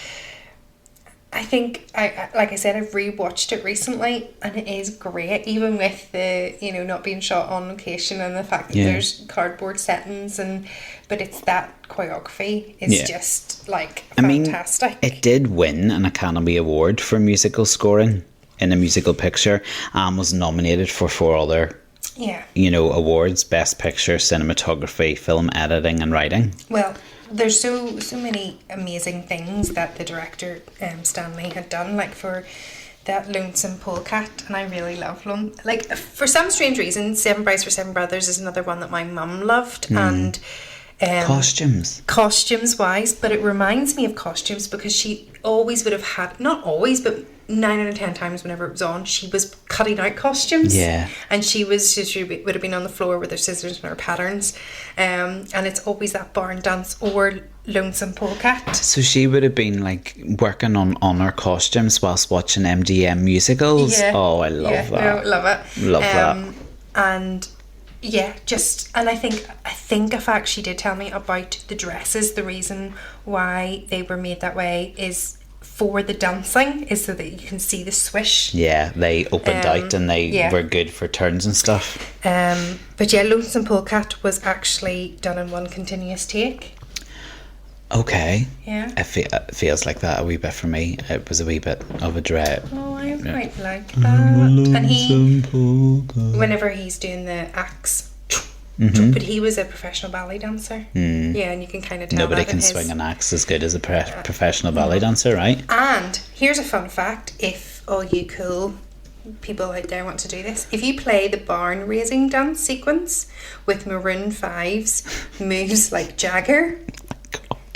I think like I said, I've rewatched it recently, and it is great, even with the not being shot on location and the fact that there's cardboard settings, but it's that choreography is just like fantastic. I mean, it did win an Academy Award for musical scoring in a musical picture, and was nominated for 4 other awards: Best Picture, Cinematography, Film Editing and Writing. Well, there's so many amazing things that the director Stanley had done, like for that Lonesome Polecat, and I really love like for some strange reason, Seven Brides for Seven Brothers is another one that my mum loved. And costumes wise, but it reminds me of costumes because she always would have had, not always, but 9 out of 10 times whenever it was on, she was cutting out costumes. Yeah. And she would have been on the floor with her scissors and her patterns. And it's always that barn dance or Lonesome Polecat. So she would have been like working on her costumes whilst watching MGM musicals. Yeah. Oh, I love that. No, love it. Love that. And yeah, and I think a fact she did tell me about the dresses. The reason why they were made that way is for the dancing, is so that you can see the swish. Yeah, they opened out and they were good for turns and stuff. But yeah, Lonesome Polecat was actually done in one continuous take. Okay. Yeah. It feels like that a wee bit for me. It was a wee bit of a dread. Oh, I quite like that. And he, whenever he's doing the acts, but he was a professional ballet dancer. Yeah, and you can kind of tell nobody can swing an axe as good as a professional ballet dancer, right? And here's a fun fact, if all you cool people out there want to do this, if you play the barn raising dance sequence with Maroon 5's Moves Like Jagger,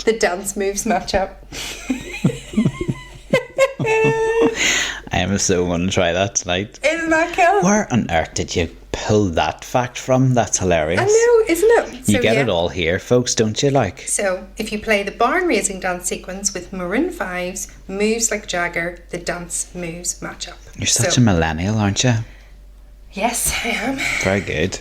the dance moves match up. I am so going to try that tonight. Isn't that cool? Where on earth did you pull that fact from? That's hilarious. I know, isn't it? You get it all here, folks, don't you? Like, so if you play the barn raising dance sequence with Maroon 5's Moves Like Jagger, the dance moves match up. You're such a millennial, aren't you? Yes, I am. Very good.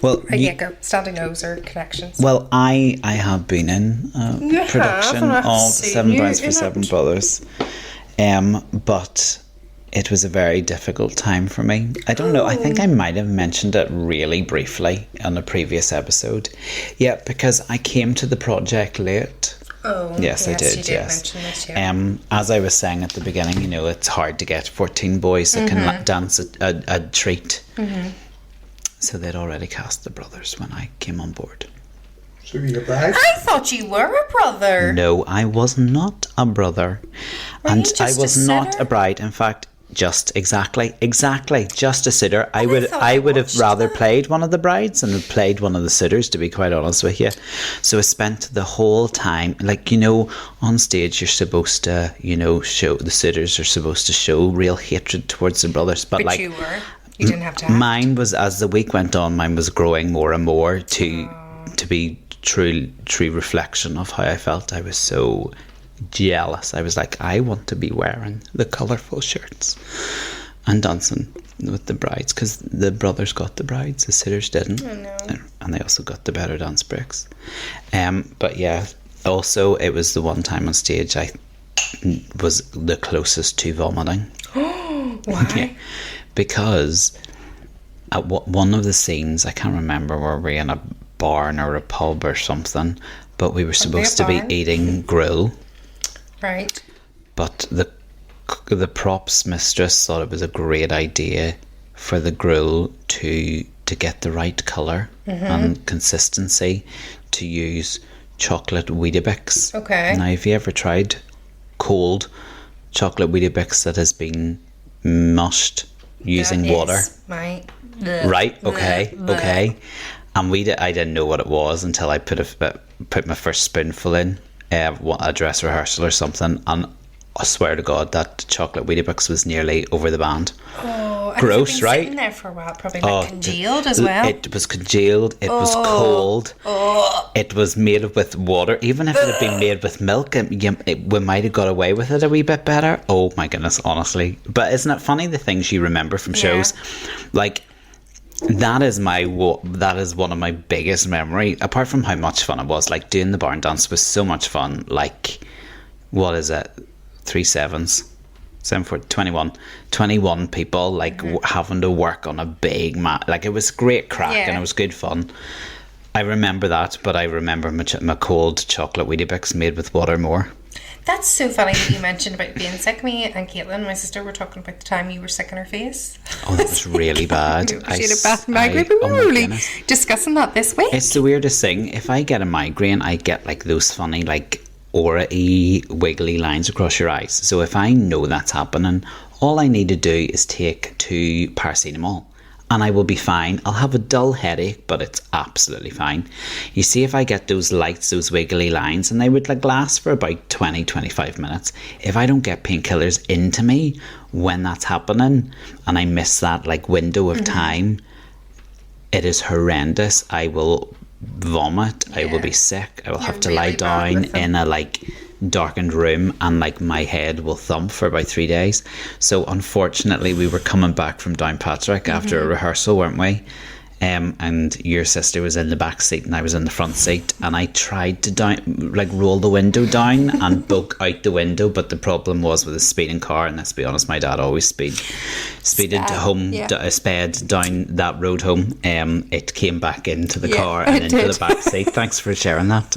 Well, go. Standing O's or connections. Well, I have been in a production of Seven Brides for Seven Brothers, but it was a very difficult time for me. I don't know. I think I might have mentioned it really briefly on a previous episode. Yeah, because I came to the project late. Oh, yes, I did. You did mention this, yeah. As I was saying at the beginning, it's hard to get 14 boys that can dance a treat. So they'd already cast the brothers when I came on board. So you're a bride? I thought you were a brother. No, I was not a brother. And I was not a bride. In fact, just exactly, just a suitor. I would have rather played one of the brides and played one of the suitors, to be quite honest with you. So I spent the whole time, on stage you're supposed to, show, the suitors are supposed to show real hatred towards the brothers. But you were. You didn't have to act. Mine was, as the week went on, mine was growing more and more to be true reflection of how I felt. I was so jealous. I was like, I want to be wearing the colourful shirts and dancing. with the brides, because the brothers got the brides, the suitors didn't. I know. And they also got the better dance breaks. But yeah, also it was the one time on stage I was the closest to vomiting. Why? Yeah, because at one of the scenes, I can't remember, were we in a barn or a pub or something, but we were supposed to be eating grill. Right. But the props mistress thought it was a great idea for the grill to get the right colour and consistency, to use chocolate Weetabix. Okay. Now, have you ever tried cold chocolate Weetabix that has been mushed using water? Right, okay, okay. And I didn't know what it was until I put my first spoonful in a dress rehearsal or something, and I swear to God that chocolate Weetabix was nearly over the band. Oh, gross, right? Sitting there for a while, probably congealed as well. It was congealed. It was cold. It was made with water. Even if it had been made with milk, we might have got away with it a wee bit better. Oh my goodness, honestly. But isn't it funny the things you remember from shows? Like, that is one of my biggest memory. Apart from how much fun it was, like doing the barn dance was so much fun. Like, what is it? 3 7s, 7 4 21 people, like having to work on a big mat. Like, it was great crack and it was good fun. I remember that, but I remember my cold chocolate Weetabix made with water more. That's so funny that you mentioned about being sick. Me and Caitlin, my sister, were talking about the time you were sick in her face. Oh, that was really bad. She had a bad migraine. We were really discussing that this week. It's the weirdest thing. If I get a migraine, I get like those funny, like, aura-y, wiggly lines across your eyes. So if I know that's happening, all I need to do is take 2 paracetamol and I will be fine. I'll have a dull headache, but it's absolutely fine. You see, if I get those lights, those wiggly lines, and they would like last for about 20-25 minutes, if I don't get painkillers into me when that's happening and I miss that like window of time, it is horrendous. I will vomit. I will be sick. I will have to lie down in a like darkened room, and like my head will thump for about 3 days. So unfortunately, we were coming back from Downpatrick after a rehearsal, weren't we? And your sister was in the back seat and I was in the front seat, and I tried to roll the window down and book out the window, but the problem was with a speeding car, and let's be honest, my dad always speeded home, sped down that road home. It came back into the car and into the back seat. Thanks for sharing that.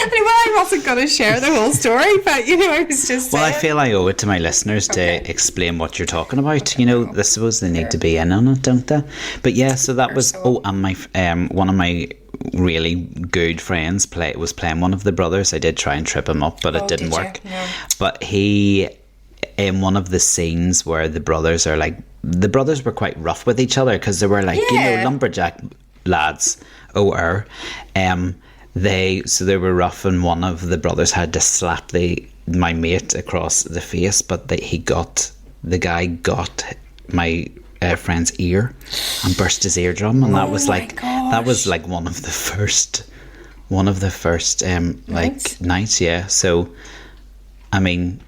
Anyway, I wasn't going to share the whole story, but I was just saying. Well, I feel I owe it to my listeners to explain what you're talking about. I suppose they need to be in on it, don't they? But yeah, so that was. Oh, and my one of my really good friends was playing one of the brothers. I did try and trip him up, but it didn't work. No. But he, in one of the scenes where the brothers were quite rough with each other, because they were like lumberjack lads. They were rough, and one of the brothers had to slap my mate across the face, but the guy got my friend's ear and burst his eardrum, and that was like one of the first nights. Yeah. So, I mean,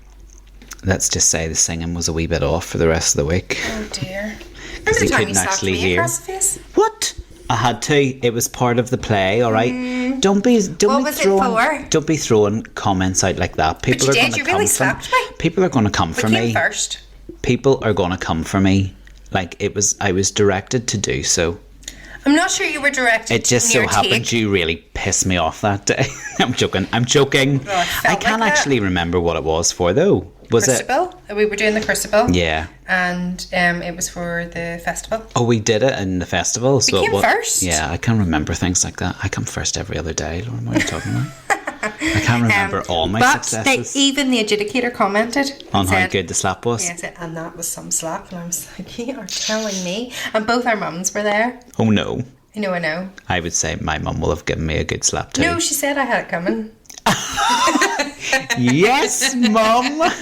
let's just say the singing was a wee bit off for the rest of the week. Oh dear! Remember the time you slapped me across the face? What? I had to. It was part of the play, all right? Don't be throwing comments out like that. People but you really slapped me. People are going to come for me. First. People are going to come for me. Like, I was directed to do so. I'm not sure you were directed. It just so happened you really pissed me off that day. I'm joking. Well, I can't actually remember what it was for, though. Was Crucible? We were doing the Crucible. Yeah. And it was for the festival. Oh, we did it in the festival. So we came first. Yeah, I can remember things like that. I come first every other day, Lauren. What are you talking about? I can't remember all my successes. Even the adjudicator commented on how good the slap was. Yeah, and that was some slap. And I was like, you are telling me. And both our mums were there. Oh, no. I know. I would say my mum will have given me a good slap too. No, she said I had it coming. Yes, Mum. But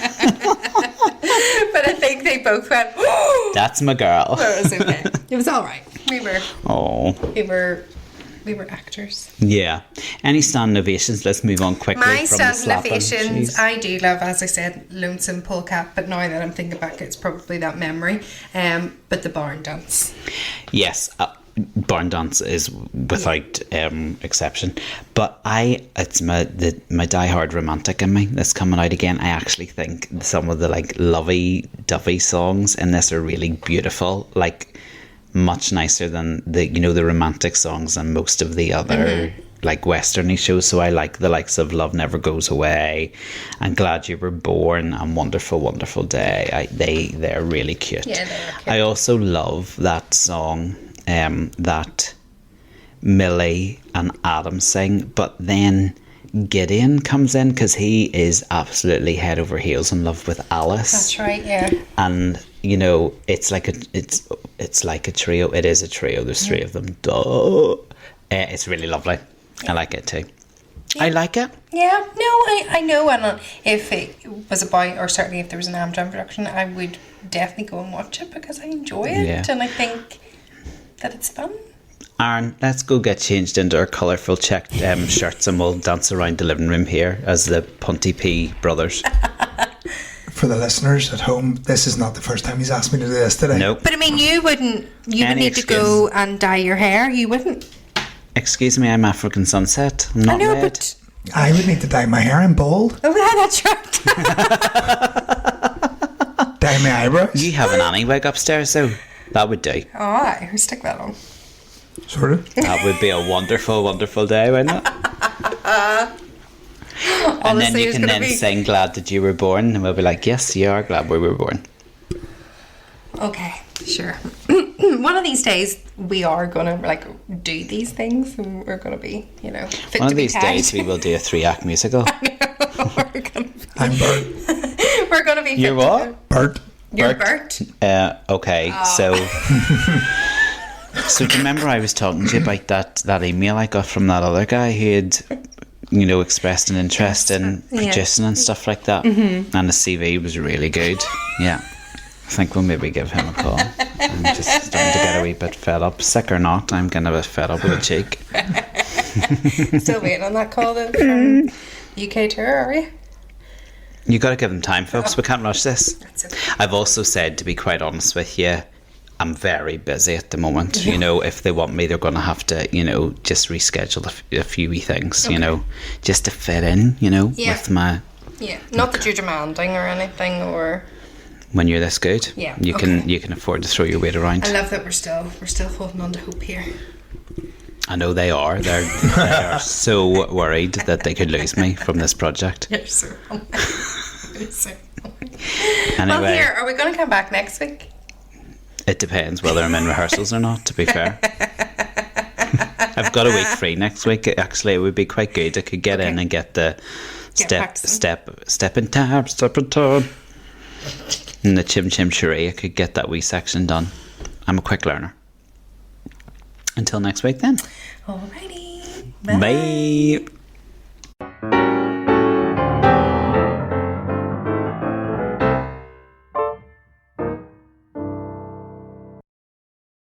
I think they both went, that's my girl. But it was okay. It was all right. We were We were actors. Yeah. Any stand ovations? Let's move on quickly. My from stand ovations, I do love, as I said, Lonesome Polecat, but now that I'm thinking back, it's probably that memory. But the barn dance. Yes, barn dance is without exception. But it's my diehard romantic in me that's coming out again. I actually think some of the like lovey-dovey songs in this are really beautiful. Like, much nicer than the romantic songs and most of the other like westerny shows. So I like the likes of Love Never Goes Away and Glad You Were Born and Wonderful Wonderful Day. They're really cute. Yeah, they're cute. I also love that song that Millie and Adam sing, but then Gideon comes in because he is absolutely head over heels in love with Alice. That's right, yeah. And it's like a trio. It is a trio. There's three of them. Duh. It's really lovely. I like it too. Yeah. I like it. Yeah, no, I know. And if it was a boy, or certainly if there was an Amjam production, I would definitely go and watch it because I enjoy it and I think that it's fun. Aaron, let's go get changed into our colourful checked shirts and we'll dance around the living room here as the Punty P brothers. For the listeners at home, this is not the first time he's asked me to do this today. Nope. But I mean, you would need to go and dye your hair. You wouldn't. Excuse me, I'm African Sunset. I'm not red. But I would need to dye my hair. I'm bald. Oh, yeah, that's right. Dye my eyebrows. You have an Annie wig upstairs, though. That would do. Oh, I stick that on. Sort of. That would be a wonderful, wonderful day, wouldn't it? And then you can sing Glad That You Were Born, and we'll be like, yes, you are glad we were born. Okay, sure. One of these days we are gonna do these things, and we're gonna be, fit One to of be these tagged. days we will do a 3-act musical. I'm Bert. We're gonna be. You're what? Bert. You're Bert. Okay, so do you remember I was talking to you about that email I got from that other guy who had expressed an interest in producing and stuff like that, and the CV was really good. Yeah, I think we'll maybe give him a call. I'm just starting to get a wee bit fed up. Sick or not, I'm getting a bit fed up with the cheek. Still waiting on that call then from UK tour, are you? You got to give them time, folks. We can't rush this. That's okay. I've also said, to be quite honest with you, I'm very busy at the moment. If they want me, they're going to have to, just reschedule a few wee things, just to fit in, with my... Yeah, not that you're demanding or anything, or... When you're this good, yeah, you can afford to throw your weight around. I love that we're still holding on to hope here. I know they are. They are so worried that they could lose me from this project. You're so funny. You're so funny. Anyway, well, here, are we going to come back next week? It depends whether I'm in rehearsals or not, to be fair. I've got a week free next week. Actually, it would be quite good. I could get in and get the step in time. And the Chim Chim Cherie, I could get that wee section done. I'm a quick learner. Until next week then. Alrighty. Bye.